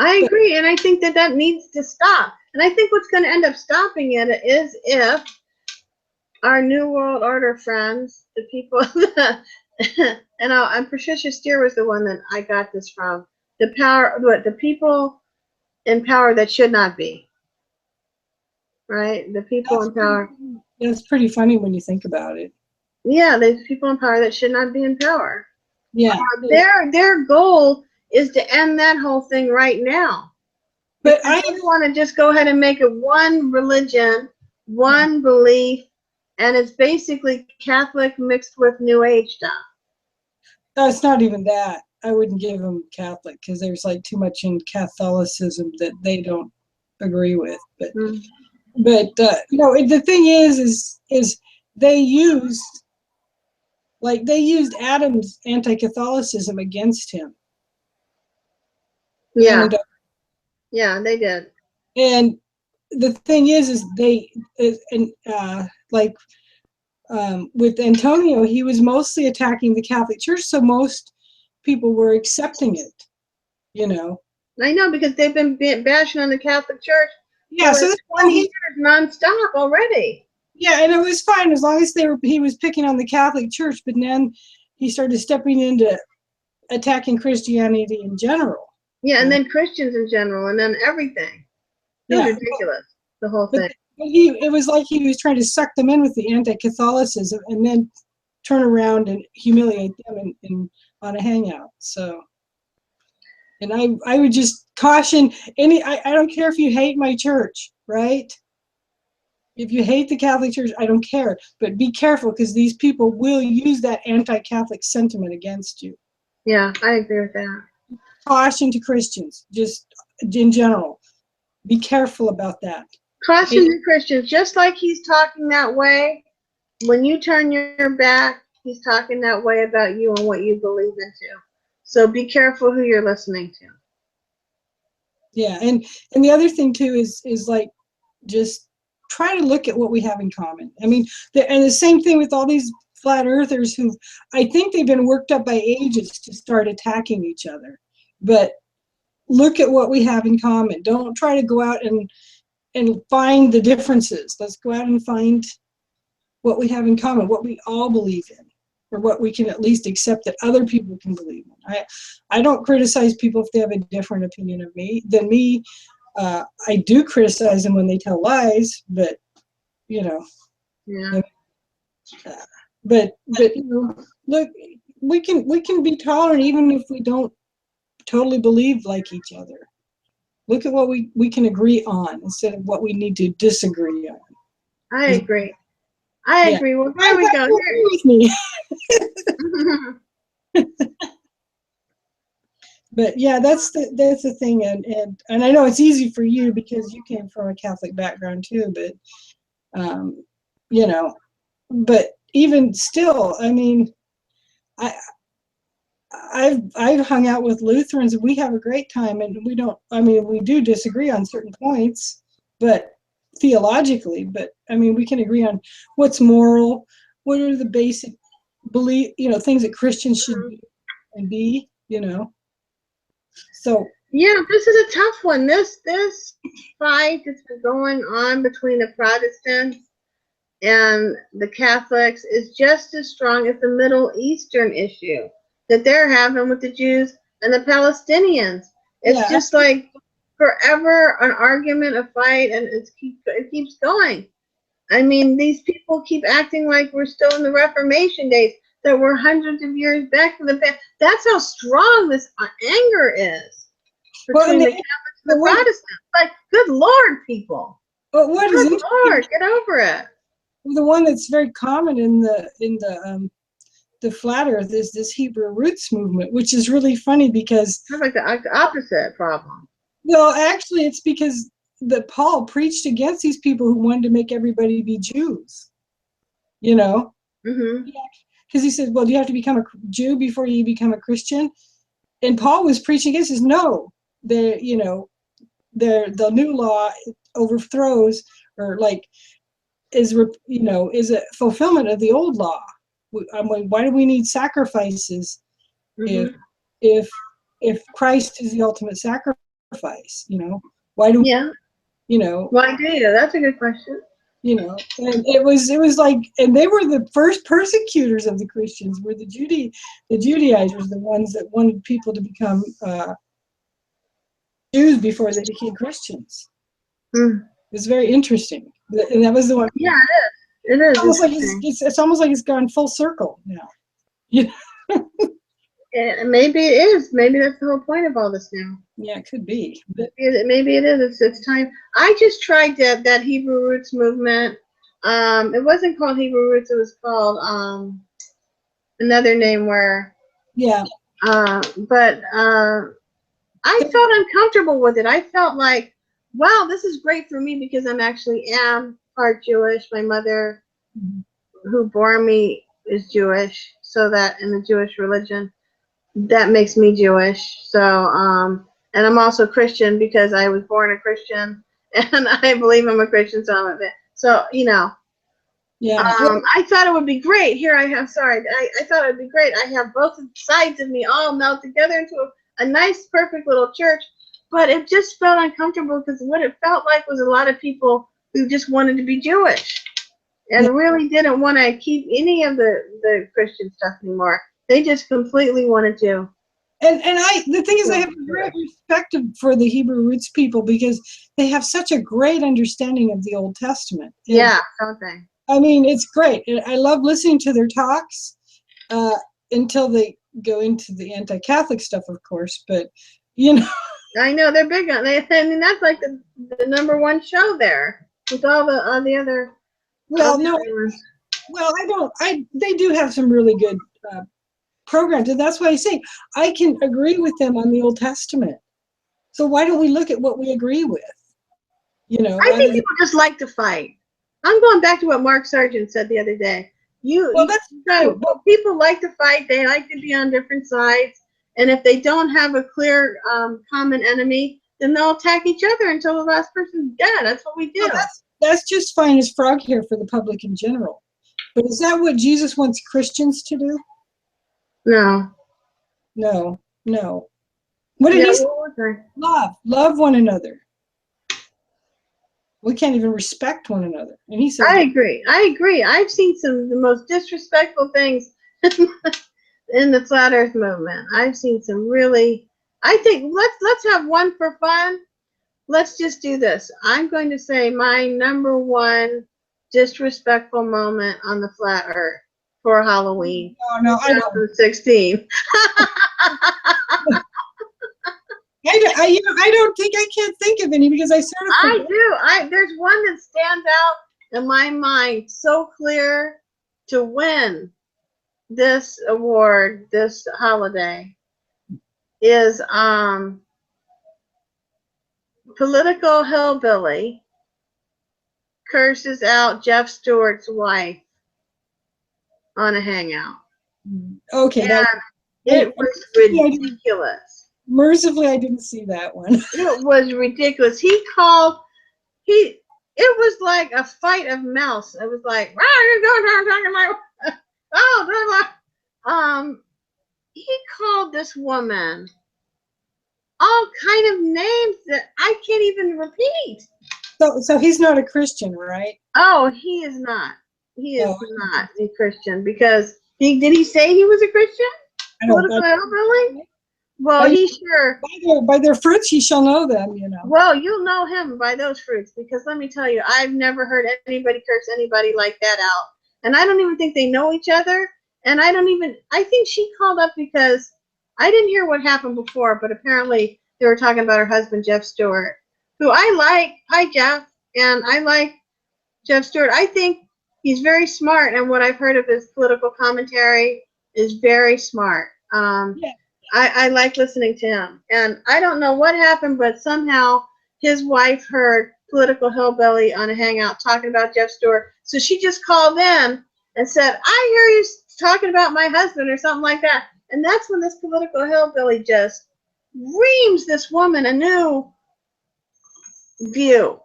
I agree, and I think that needs to stop. And I think what's going to end up stopping it is if our New World Order friends, the people, and Patricia Steer was the one that I got this from. The people in power that should not be, right? The people in power.
That's pretty funny when you think about it.
Yeah, there's people in power that should not be in power.
Yeah,
their goal is to end that whole thing right now. But I want to just go ahead and make it one religion, one belief, and it's basically Catholic mixed with New Age stuff.
No, it's not even that. I wouldn't give them Catholic because there's like too much in Catholicism that they don't agree with. But the thing is they used Adam's anti-Catholicism against him.
Yeah. Yeah, they did.
And the thing is with Antonio, he was mostly attacking the Catholic Church, so most people were accepting it.
I know, because they've been bashing on the Catholic Church
for
20 years nonstop already.
Yeah, and it was fine as long as he was picking on the Catholic Church, but then he started stepping into attacking Christianity in general.
Yeah, and then Christians in general, and then everything. It was ridiculous, the whole thing.
It was like he was trying to suck them in with the anti-Catholicism and then turn around and humiliate them on a hangout. So, and I would just caution I don't care if you hate my church, right? If you hate the Catholic Church, I don't care, but be careful because these people will use that anti-Catholic sentiment against you.
Yeah, I agree with that.
Caution to Christians, just in general. Be careful about that.
Caution to Christians, just like he's talking that way, when you turn your back, he's talking that way about you and what you believe into. So be careful who you're listening to.
Yeah, and the other thing too is like just try to look at what we have in common. I mean, and the same thing with all these flat earthers who I think they've been worked up by ages to start attacking each other. But look at what we have in common. Don't try to go out and find the differences. Let's go out and find what we have in common, what we all believe in, or what we can at least accept that other people can believe in. I don't criticize people if they have a different opinion of me than me. I do criticize them when they tell lies, but
Yeah.
But look, we can be tolerant even if we don't totally believe like each other. Look at what we can agree on instead of what we need to disagree on.
I agree. I agree. Well, there we go.
With me. But yeah, that's the thing, and I know it's easy for you because you came from a Catholic background too, but but even still, I mean, I've hung out with Lutherans and we have a great time, and we do disagree on certain points, but theologically, but I mean, we can agree on what's moral, what are the basic belief, things that Christians should do and be, So
yeah, this is a tough one. This fight that's been going on between the Protestants and the Catholics is just as strong as the Middle Eastern issue that they're having with the Jews and the Palestinians. It's just like forever an argument, a fight, and it keeps going. I mean, these people keep acting like we're still in the Reformation days, that we're hundreds of years back to the past. That's how strong this anger is between the Catholics and the Protestants. Like, good Lord, people.
But what is
good Lord, get over it.
The one that's very common in the flat earth is this Hebrew roots movement, which is really funny because
it's like the opposite problem.
Well, actually, it's because Paul preached against these people who wanted to make everybody be Jews. You know, because he said, "Well, do you have to become a Jew before you become a Christian?" And Paul was preaching against this. No, the new law overthrows or is a fulfillment of the old law. I mean, why do we need sacrifices if Christ is the ultimate sacrifice? Why do
why do you? That's a good question.
And it was like, and they were the first persecutors of the Christians, were the Judaizers, the ones that wanted people to become Jews before they became Christians. It was very interesting, and that was the one.
Yeah, it is.
It's almost like it's gone full circle now.
Maybe it is. Maybe that's the whole point of all this now.
Yeah, it could be.
Maybe it is. It's time. I just tried that Hebrew roots movement. It wasn't called Hebrew roots. It was called another name where.
Yeah.
But I felt uncomfortable with it. I felt like, wow, this is great for me because I'm actually am part Jewish. My mother, who bore me, is Jewish, so that in the Jewish religion, that makes me Jewish. So, and I'm also Christian because I was born a Christian, and I believe I'm a Christian. So
yeah.
I thought it would be great. Here I have. Sorry, I thought it would be great. I have both sides of me all meld together into a nice, perfect little church. But it just felt uncomfortable because what it felt like was a lot of people who just wanted to be Jewish and really didn't want to keep any of the Christian stuff anymore. They just completely wanted to.
And the thing is, I have great respect for the Hebrew roots people because they have such a great understanding of the Old Testament.
Yeah, don't they?
I mean, it's great. I love listening to their talks until they go into the anti-Catholic stuff, of course. But
I know they're big on it. I mean, that's like the #1 show there with all the other.
Well, no. Well, they do have some really good programs, and that's why I say I can agree with them on the Old Testament. So why don't we look at what we agree with?
I think people just like to fight. I'm going back to what Mark Sargent said the other day.
That's true.
Well, people like to fight. They like to be on different sides. And if they don't have a clear common enemy, then they'll attack each other until the last person's dead. That's what we do.
Well, that's just fine as frog hair for the public in general. But is that what Jesus wants Christians to do?
No.
What did he say? Love one another. We can't even respect one another. And he said,
I agree. I've seen some of the most disrespectful things in the flat earth movement. I've seen some really, I think let's have one for fun. Let's just do this. I'm going to say my #1 disrespectful moment on the flat earth for Halloween.
No,
2016.
I don't think I can't think of any because I sort of
I do. There's one that stands out in my mind so clear to win this award, this holiday, is political hillbilly curses out Jeff Stewart's wife on a hangout.
Okay.
It was ridiculous.
Mercifully, I didn't see that one.
It was ridiculous. It was like a fight of mouse. It was like, he called this woman all kind of names that I can't even repeat.
So he's not a Christian, right?
Oh, he is not. He is not a Christian because did he say he was a Christian? Political hillbilly? Well, he sure.
By their fruits ye shall know them, you know.
Well, you'll know him by those fruits, because let me tell you, I've never heard anybody curse anybody like that out. And I don't even think they know each other. And I think she called up because I didn't hear what happened before, but apparently they were talking about her husband, Jeff Stewart, who I like. Hi, Jeff. And I like Jeff Stewart. I think he's very smart, and what I've heard of his political commentary is very smart.
Yeah.
I like listening to him. And I don't know what happened, but somehow his wife heard Political Hillbilly on a hangout talking about Jeff Stewart. So she just called in and said, I hear you talking about my husband or something like that. And that's when this Political Hillbilly just reams this woman a new view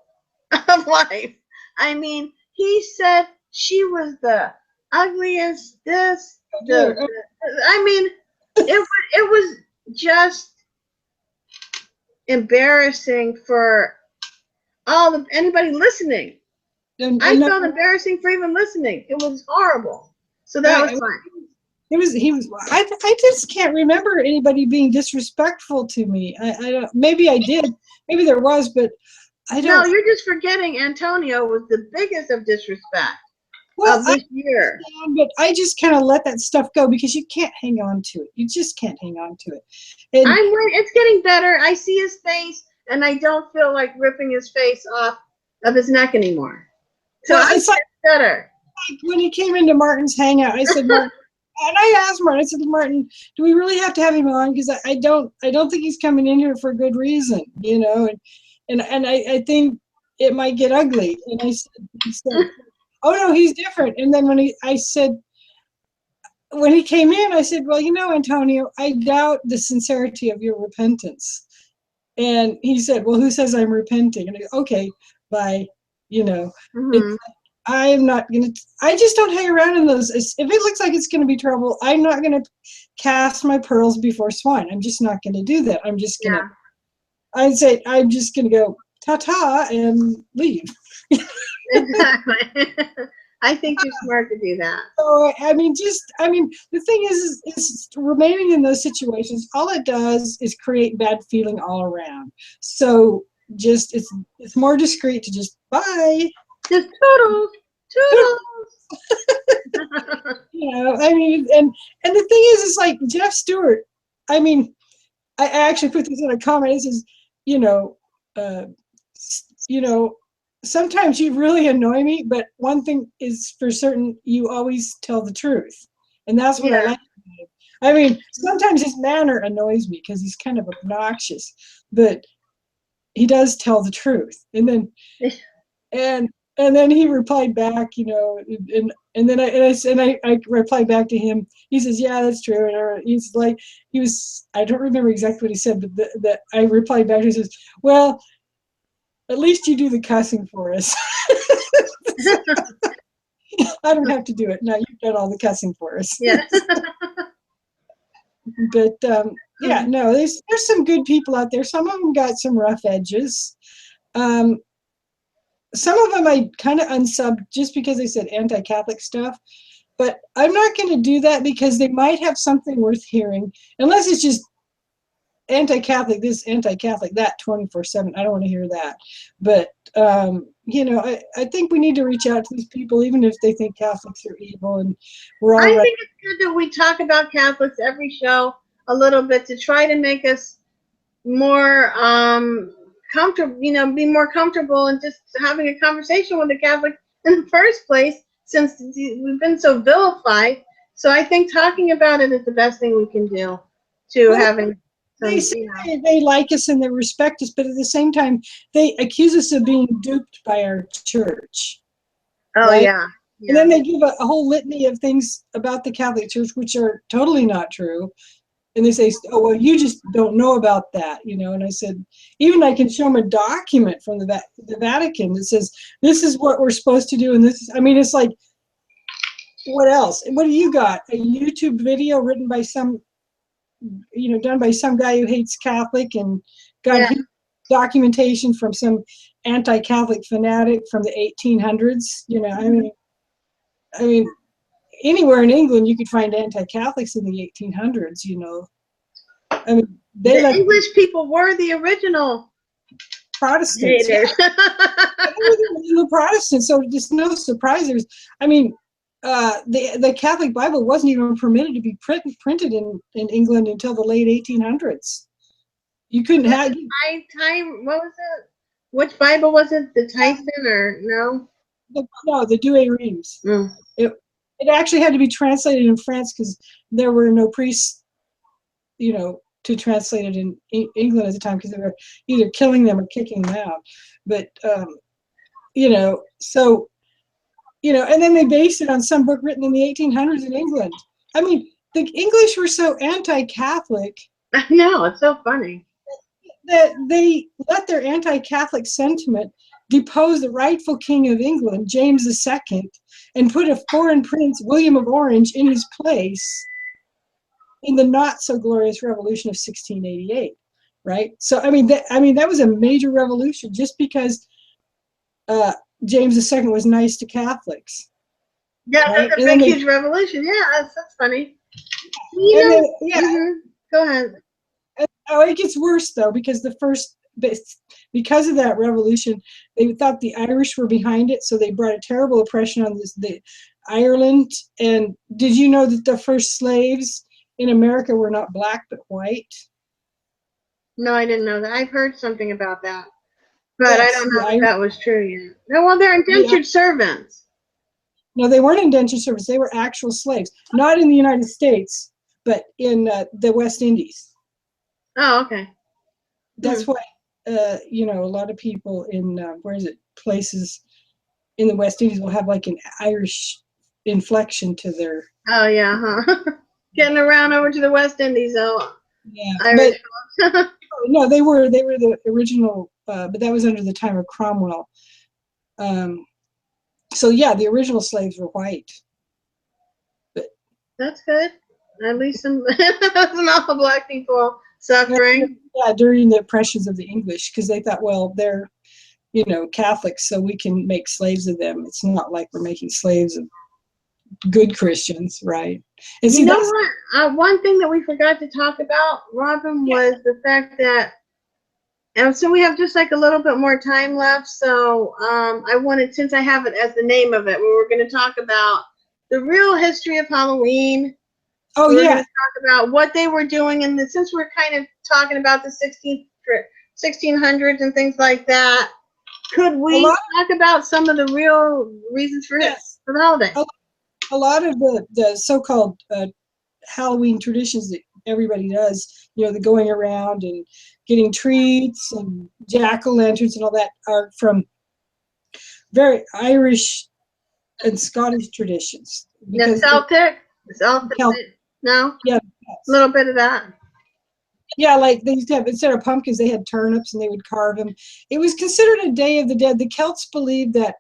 of life. I mean, he said she was the ugliest, I mean, it was just embarrassing for anybody listening. I felt embarrassing for even listening. It was horrible. So that was fine.
I just can't remember anybody being disrespectful to me. I don't, maybe I did, maybe there was, but I don't.
No, you're just forgetting Antonio was the biggest of disrespect of this year.
But I just kind of let that stuff go because you can't hang on to it. You just can't hang on to it. And
it's getting better. I see his face, and I don't feel like ripping his face off of his neck anymore. So it's like better.
Like when he came into Martin's hangout, I said, Martin, and I asked Martin, I said, Martin, do we really have to have him on? Because I don't think he's coming in here for a good reason, you know. And I think it might get ugly. And he said, oh no, he's different. And then when he came in, I said, well, you know, Antonio, I doubt the sincerity of your repentance. And he said, well, who says I'm repenting? And I go, okay, bye. You know, I'm not going to, I just don't hang around in those. If it looks like it's going to be trouble, I'm not going to cast my pearls before swine. I'm just not going to do that. I'm just going to, I'd say, I'm just going to go ta-ta and leave.
Exactly. I think you're smart to do that.
So, the thing is remaining in those situations, all it does is create bad feeling all around. So just, it's more discreet to just bye.
Just toodles.
You know, I mean, and the thing is, it's like Jeff Stewart, I mean, I actually put this in a comment. It says, sometimes you really annoy me, but one thing is for certain, you always tell the truth. And that's what I like about him. I mean, sometimes his manner annoys me because he's kind of obnoxious, but he does tell the truth. And then, and then he replied back, you know, and then I replied back to him. He says, yeah, that's true. And he's like, I don't remember exactly what he said, but that I replied back. He says, well, at least you do the cussing for us. I don't have to do it. No, you've done all the cussing for us.
Yeah.
But yeah, no, there's some good people out there. Some of them got some rough edges. Some of them I kind of unsubbed just because they said anti-Catholic stuff. But I'm not going to do that because they might have something worth hearing, unless it's just anti-Catholic this, anti-Catholic that 24/7. I don't want to hear that. But I think we need to reach out to these people, even if they think Catholics are evil. And we're all.
I think it's good that we talk about Catholics every show a little bit to try to make us more comfortable. Be more comfortable in just having a conversation with a Catholic in the first place, since we've been so vilified. So I think talking about it is the best thing we can do to having.
They say they like us and they respect us, but at the same time, they accuse us of being duped by our church.
Oh, right? Yeah.
And then they give a whole litany of things about the Catholic Church, which are totally not true. And they say, oh, well, you just don't know about that, you know. And I said, even I can show them a document from the Vatican that says, this is what we're supposed to do. And this is, I mean, it's like, what else? What do you got? A YouTube video written by some, done by some guy who hates Catholic and got documentation from some anti-Catholic fanatic from the 1800s. I mean, anywhere in England you could find anti-Catholics in the 1800s. I mean, they
The
let
English people were the original
Protestants. Yeah,
haters.
they were the original Protestants, so just no surprise. I mean, the Catholic Bible wasn't even permitted to be printed in England until the late 1800s. You couldn't have.
What was it? Which Bible was it? The Tyson or no?
No, the Douay Rheims.
Mm.
It actually had to be translated in France because there were no priests, to translate it in England at the time because they were either killing them or kicking them out. But so and then they based it on some book written in the 1800s in England. I mean, the English were so anti-Catholic.
I know, it's so funny.
That they let their anti-Catholic sentiment depose the rightful king of England, James II, and put a foreign prince, William of Orange, in his place in the not so glorious revolution of 1688, right? So I mean that was a major revolution just because James II was nice to Catholics.
Yeah,
right?
that's a big, huge revolution. Yeah, that's funny. Go ahead.
Oh, it gets worse though because because of that revolution, they thought the Irish were behind it, so they brought a terrible oppression on the Ireland. And did you know that the first slaves in America were not black but white?
No, I didn't know that. I've heard something about that, but
yes,
I don't know if that was true yet. No, well, they're indentured servants.
No, they weren't indentured servants. They were actual slaves, not in the United States, but in the West Indies.
Oh, okay.
That's why, a lot of people in, places in the West Indies will have like an Irish inflection to their.
Oh, yeah, huh? Getting around over to the West Indies, though.
Yeah,
Irish.
but no, they were the original, but that was under the time of Cromwell. So yeah, the original slaves were white. But
that's good. At least some all black people suffering.
Yeah, during the oppressions of the English, because they thought, well, they're Catholics, so we can make slaves of them. It's not like we're making slaves of good Christians, right? And see,
what? One thing that we forgot to talk about, Robin, was the fact that, and so we have just like a little bit more time left. So I wanted, since I have it as the name of it, we were going to talk about the real history of Halloween.
Oh,
we're
yeah.
going to talk about what they were doing, and since we're kind of talking about the 1600s and things like that, could we talk about some of the real reasons for the holiday?
A lot of the so-called Halloween traditions that everybody does, the going around and getting treats and jack-o'-lanterns and all that are from very Irish and Scottish traditions.
The Celtic? No?
Yeah.
A little bit of that.
Yeah, like they used to have, instead of pumpkins, they had turnips and they would carve them. It was considered a Day of the Dead. The Celts believed that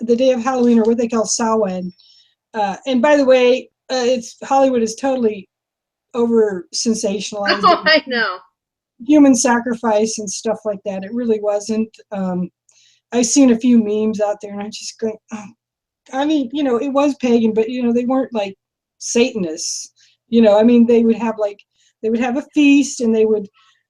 the day of Halloween, or what they call Samhain, and by the way, Hollywood is totally over sensationalized.
Oh, I know.
Human sacrifice and stuff like that. It really wasn't. I've seen a few memes out there, and I'm just going, I mean, it was pagan, but they weren't like Satanists. I mean, they would have a feast, and they would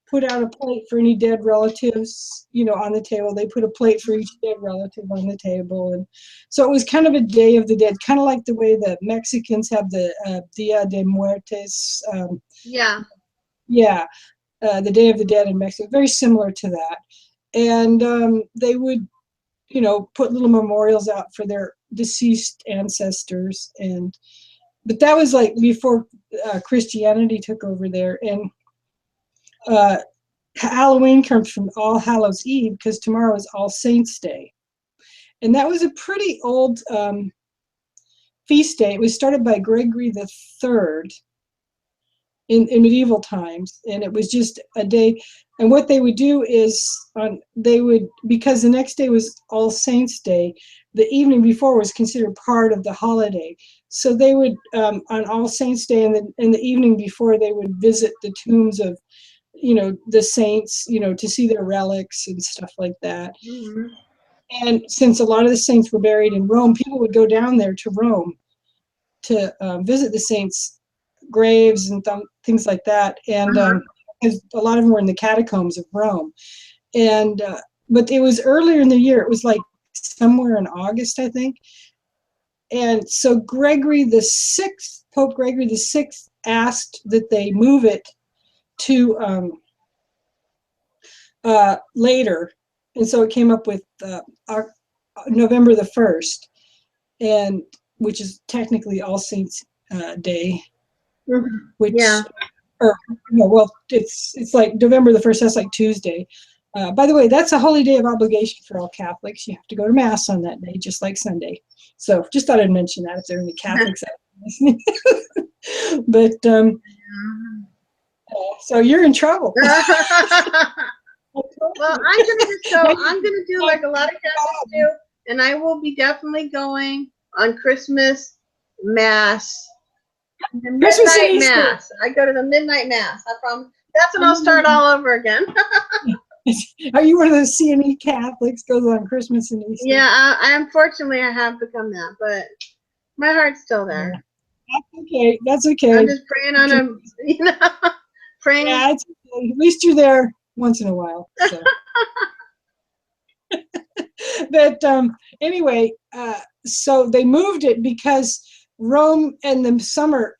put out a plate for any dead relatives, on the table. They put a plate for each dead relative on the table. And so it was kind of a Day of the Dead, kind of like the way the Mexicans have the Dia de Muertes.
Yeah.
Yeah, the Day of the Dead in Mexico, very similar to that. And they would, put little memorials out for their deceased ancestors. But that was like before Christianity took over there. And Halloween comes from All Hallows Eve, because tomorrow is All Saints Day. And that was a pretty old feast day. It was started by Gregory III in medieval times, and it was just a day. And what they would do is, because the next day was All Saints Day, the evening before was considered part of the holiday. So they would, on All Saints Day and the evening before, they would visit the tombs of the saints, to see their relics and stuff like that.
Mm-hmm.
And since a lot of the saints were buried in Rome, people would go down there to Rome to visit the saints' graves and things like that. And because a lot of them were in the catacombs of Rome. And but it was earlier in the year. It was like somewhere in August, I think. And so Gregory the Sixth, Pope Gregory the Sixth, asked that they move it to later, and so it came up with November the 1st, and which is technically All Saints Day, which or no, well, it's like November the 1st. That's like Tuesday. By the way, that's a holy day of obligation for all Catholics. You have to go to Mass on that day, just like Sunday. So just thought I'd mention that if there are any Catholics out there listening. But so you're in trouble.
Well, I'm gonna just go. I'm gonna do like a lot of Catholics do, and I will be definitely going on Christmas Mass. Midnight Mass. I go to the midnight Mass. I promise. That's when I'll start all over again.
Are you one of those CNE Catholics goes on Christmas and Easter?
Yeah, I unfortunately I have become that, but my heart's still there.
That's okay. That's okay.
I'm just praying on a, praying.
Yeah, it's okay. At least you're there once in a while. So. But anyway, so they moved it because Rome in the summer,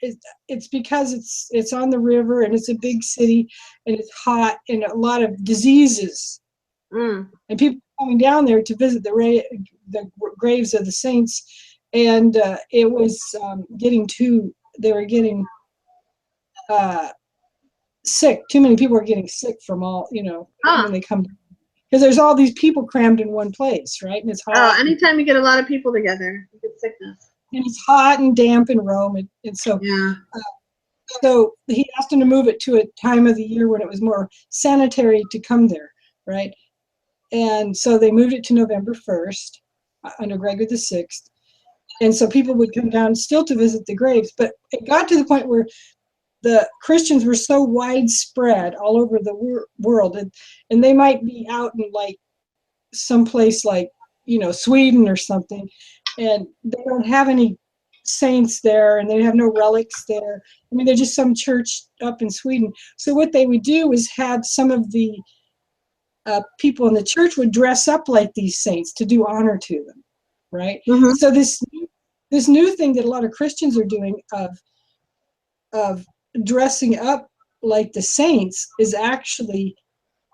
it's because it's on the river and it's a big city and it's hot and a lot of diseases. And people coming down there to visit the graves of the saints, and it was they were getting sick. Too many people were getting sick from all, when they come, because there's all these people crammed in one place, right? And it's hot.
Oh, anytime you get a lot of people together, you get sickness. And
it's hot and damp in Rome, and so so he asked him to move it to a time of the year when it was more sanitary to come there, right? And so they moved it to November 1st under Gregory the Sixth, and so people would come down still to visit the graves. But it got to the point where the Christians were so widespread all over the world, and they might be out in like someplace like Sweden or something, and they don't have any saints there, and they have no relics there. I mean, they're just some church up in Sweden. So what they would do is have some of the people in the church would dress up like these saints to do honor to them, right? So this new thing that a lot of Christians are doing of dressing up like the saints is actually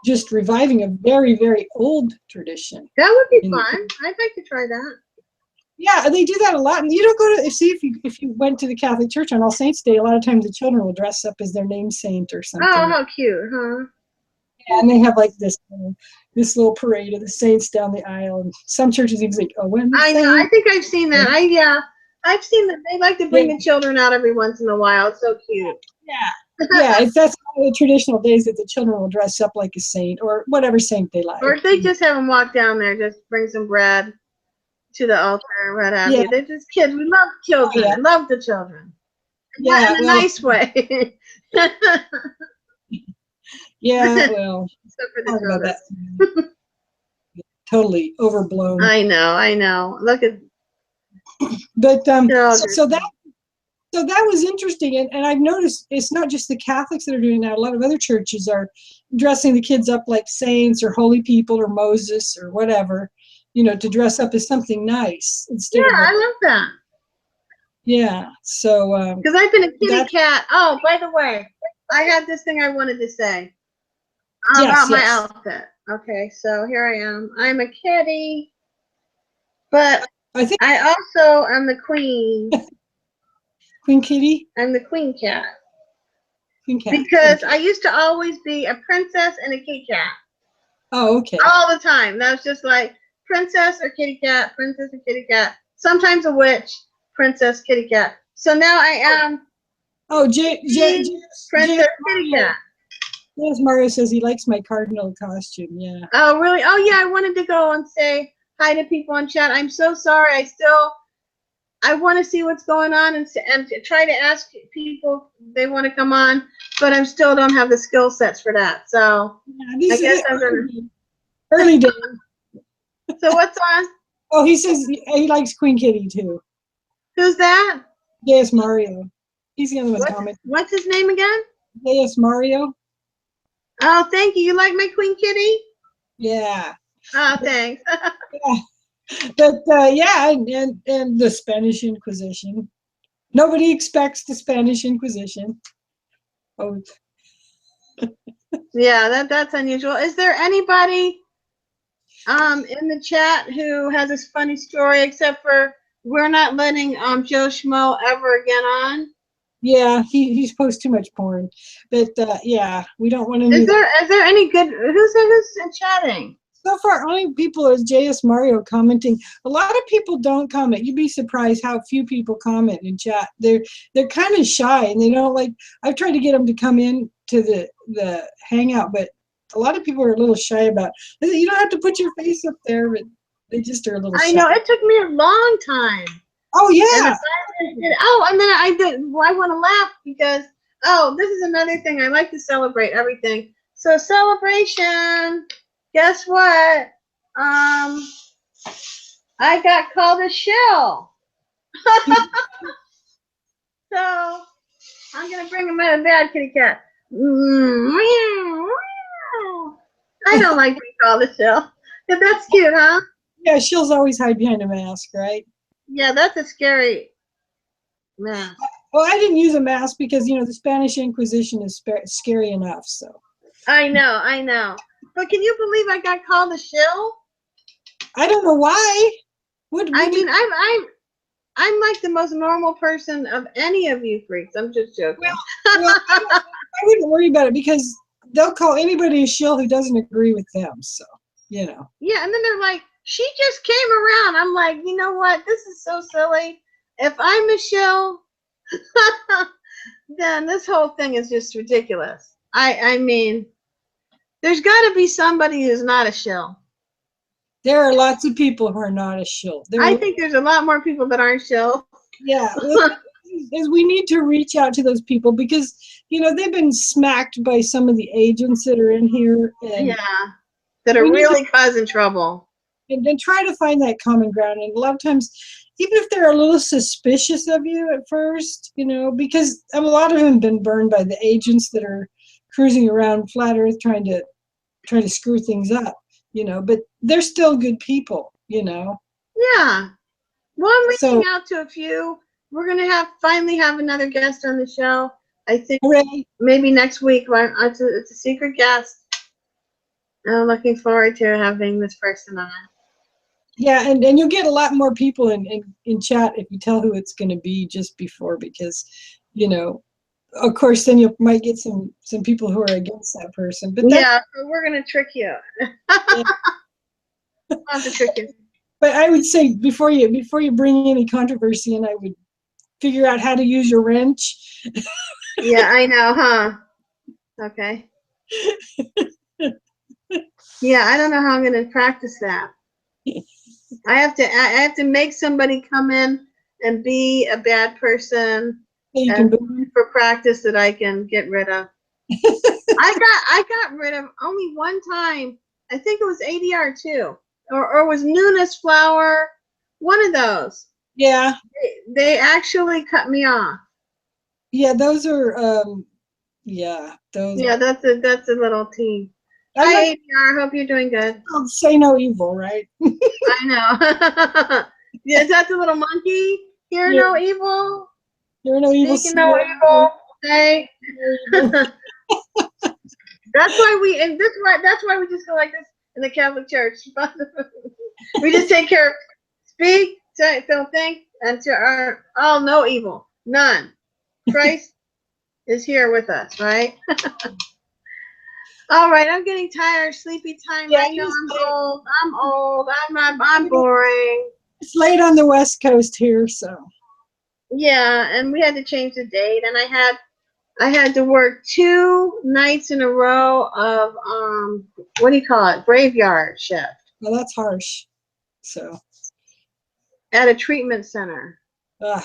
just reviving a very, very old tradition.
That would be fun. I'd like to try that.
Yeah, they do that a lot. And you don't go to see if you went to the Catholic Church on All Saints Day, a lot of times the children will dress up as their name saint or something.
Oh, how cute, huh?
Yeah, and they have like this little parade of the saints down the aisle, and some churches even say, "Oh, when?"
I know. I think I've seen that. I've seen that. They like to bring the children out every once in a while. It's so cute.
Yeah, that's one of the traditional days that the children will dress up like a saint or whatever saint they like.
Or if they just have them walk down there, just bring some bread to the altar or what have you. They're just kids. We love children. I love the children. Yeah, in a nice way.
Yeah, well,
except for the children.
Totally overblown.
I know. Look at.
But so that was interesting, and I've noticed it's not just the Catholics that are doing that. A lot of other churches are dressing the kids up like saints or holy people or Moses or whatever, to dress up as something nice instead.
Yeah, I love that.
Yeah, so
because I've been a kitty cat. Oh, by the way, I had this thing I wanted to say about my outfit. Okay, so here I am. I'm a kitty, but I also am the queen.
Queen kitty?
I'm the queen cat.
Queen cat.
Because I used to always be a princess and a kitty cat.
Oh, okay.
All the time. That was just like princess or kitty cat, princess or kitty cat. Sometimes a witch, princess, kitty cat. So now I am princess, kitty cat.
Yes, Mario says he likes my cardinal costume. Yeah.
Oh, really? Oh, yeah. I wanted to go and say hi to people on chat. I'm so sorry. I want to see what's going on and try to ask people if they want to come on, but I still don't have the skill sets for that. So I guess I'm
early days.
So what's on?
Oh, he says he likes Queen Kitty too.
Who's that?
Yes, Mario. He's the other one comment.
What's his name again?
Yes, Mario.
Oh, thank you. You like my Queen Kitty?
Yeah.
Oh, thanks.
Yeah. But yeah, and the Spanish Inquisition. Nobody expects the Spanish Inquisition. Oh,
Yeah, that's unusual. Is there anybody in the chat who has this funny story, except for we're not letting Joe Schmo ever again on?
yeah, he's posts too much porn. But yeah, we don't want any.
Is there any good? Who's chatting?
So far, only people is JS Mario commenting. A lot of people don't comment. You'd be surprised how few people comment in chat. They're kind of shy and they don't like. I've tried to get them to come in to the hangout, but a lot of people are a little shy about. You don't have to put your face up there, but they just are a little
I
shy.
know it took me a long time.
Oh
And
yeah.
and then I did. Well, I want to laugh because this is another thing. I like to celebrate everything. So celebration. Guess what? I got called a shill. So I'm gonna bring him out of bed, kitty cat. I don't like being called a shill. But that's cute, huh?
Yeah, she'll always hide behind a mask, right?
Yeah, that's a scary mask.
Well, I didn't use a mask because the Spanish Inquisition is scary enough. So
I know. But can you believe I got called a shill?
I don't know why.
I mean, I'm like the most normal person of any of you freaks. I'm just joking.
Well, I wouldn't worry about it because they'll call anybody a shill who doesn't agree with them. So
Yeah, and then they're like, she just came around. I'm like, you know what? This is so silly. If I'm a shill, then this whole thing is just ridiculous. I mean, there's got to be somebody who's not a shill.
there are lots of people who are not a shill.
I think there's a lot more people that aren't shill.
Yeah, is we need to reach out to those people because they've been smacked by some of the agents that are in here, and
yeah, that are really causing trouble.
And then try to find that common ground. And a lot of times, even if they're a little suspicious of you at first, because a lot of them have been burned by the agents that are cruising around flat Earth trying to screw things up, but they're still good people,
Yeah. Well, I'm reaching out to a few. We're gonna finally have another guest on the show. I think maybe next week. It's a secret guest. I'm looking forward to having this person on.
Yeah, and you'll get a lot more people in chat if you tell who it's going to be just before, because of course then you might get some people who are against that person. But
yeah, so we're gonna trick you. Yeah. I'll have to trick you.
But I would say before you bring any controversy in, I would figure out how to use your wrench.
Yeah, I know, huh? Okay. Yeah, I don't know how I'm going to practice that. I have to make somebody come in and be a bad person for practice that I can get rid of. I got rid of only one time. I think it was ADR too. Or it was Nunes Flower, one of those.
Yeah.
They actually cut me off.
Yeah, those are yeah, those.
Yeah, that's a little team. Hi ADR, hope you're doing good.
Say no evil, right?
I know. Yeah, is that the little monkey? Hear no evil.
Hear no evil.
Speaking no evil. Hey. That's why we just go like this in the Catholic Church. We just take care of speak, don't think, and all no evil. None. Christ is here with us, right? All right, I'm getting tired. Sleepy time. Yeah, I know I'm old. I'm boring.
It's late on the West Coast here, so.
Yeah, and we had to change the date, and I had to work 2 nights in a row of what do you call it? Graveyard shift.
Well, that's harsh. So.
At a treatment center. Ugh.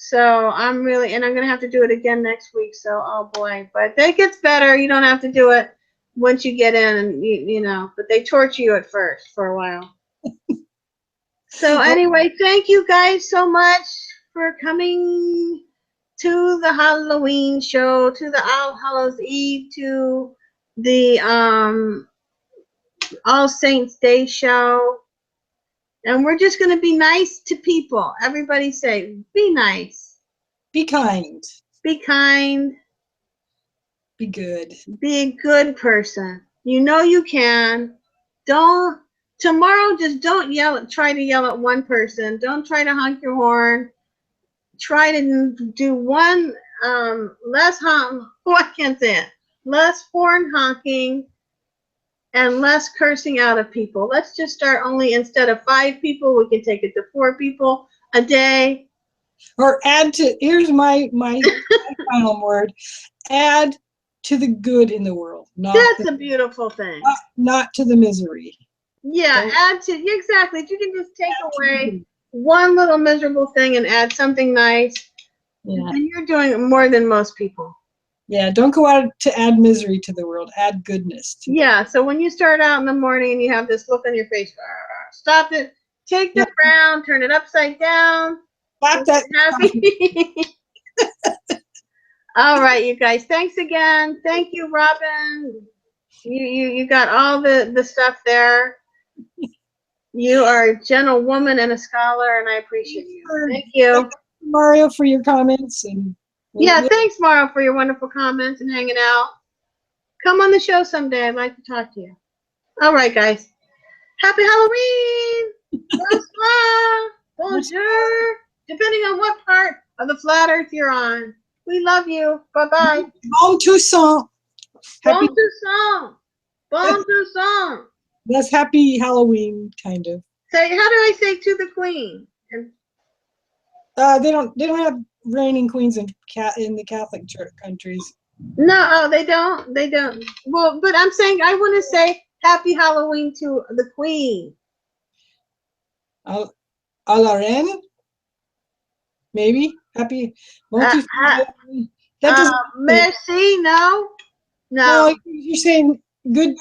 So I'm gonna have to do it again next week. So oh boy, but it gets better. You don't have to do it once you get in, and but they torture you at first for a while. So anyway, thank you guys so much for coming to the Halloween show, to the All Hallows Eve, to the All Saints Day show. And we're just going to be nice to people. Everybody say, be nice.
Be kind.
Be kind.
Be good.
Be a good person. You know you can. Tomorrow just don't try to yell at one person. Don't try to honk your horn. Try to do one less I can't say it. Less horn honking and less cursing out of people. Let's just start only, instead of 5 people, we can take it to 4 people a day.
Or add to, here's my final word, add to the good in the world.
That's a beautiful thing.
Not to the misery.
Yeah, add to, exactly. If you can just take away one little miserable thing and add something nice, then you're doing more than most people.
Yeah, don't go out to add misery to the world. Add goodness. Yeah,
so when you start out in the morning and you have this look on your face, stop it. Take the frown, turn it upside down.
Slap that.
Happy. All right, you guys. Thanks again. Thank you, Robin. You got all the stuff there. You are a gentlewoman and a scholar, and I appreciate you. Thank you.
Thank you, Mario, for your comments. And
yeah, thanks, Mario, for your wonderful comments and hanging out. Come on the show someday. I'd like to talk to you. All right, guys. Happy Halloween. Bonsoir. Bonjour. Depending on what part of the flat earth you're on. We love you. Bye-bye.
Bon Toussaint.
Bon Toussaint. Bon Toussaint.
That's happy Halloween, kind of.
Say, how do I say to the queen?
They don't have reigning queens in the Catholic church countries.
No, they don't. They don't. Well, but I'm saying I want to say happy Halloween to the queen.
A la reine? Maybe. Happy.
Merci, no.
No, you're saying good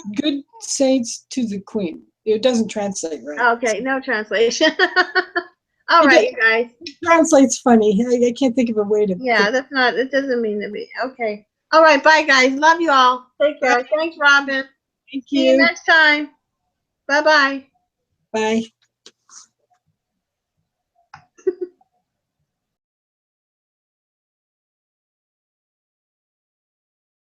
saints to the queen. It doesn't translate right.
Okay, no translation. All right, you guys.
It translates funny. I can't think of a way to.
Yeah, that's not. It doesn't mean to be. Okay. All right, bye, guys. Love you all. Take care. Thanks, Robin.
Thank you.
See you next time. Bye-bye.
Bye.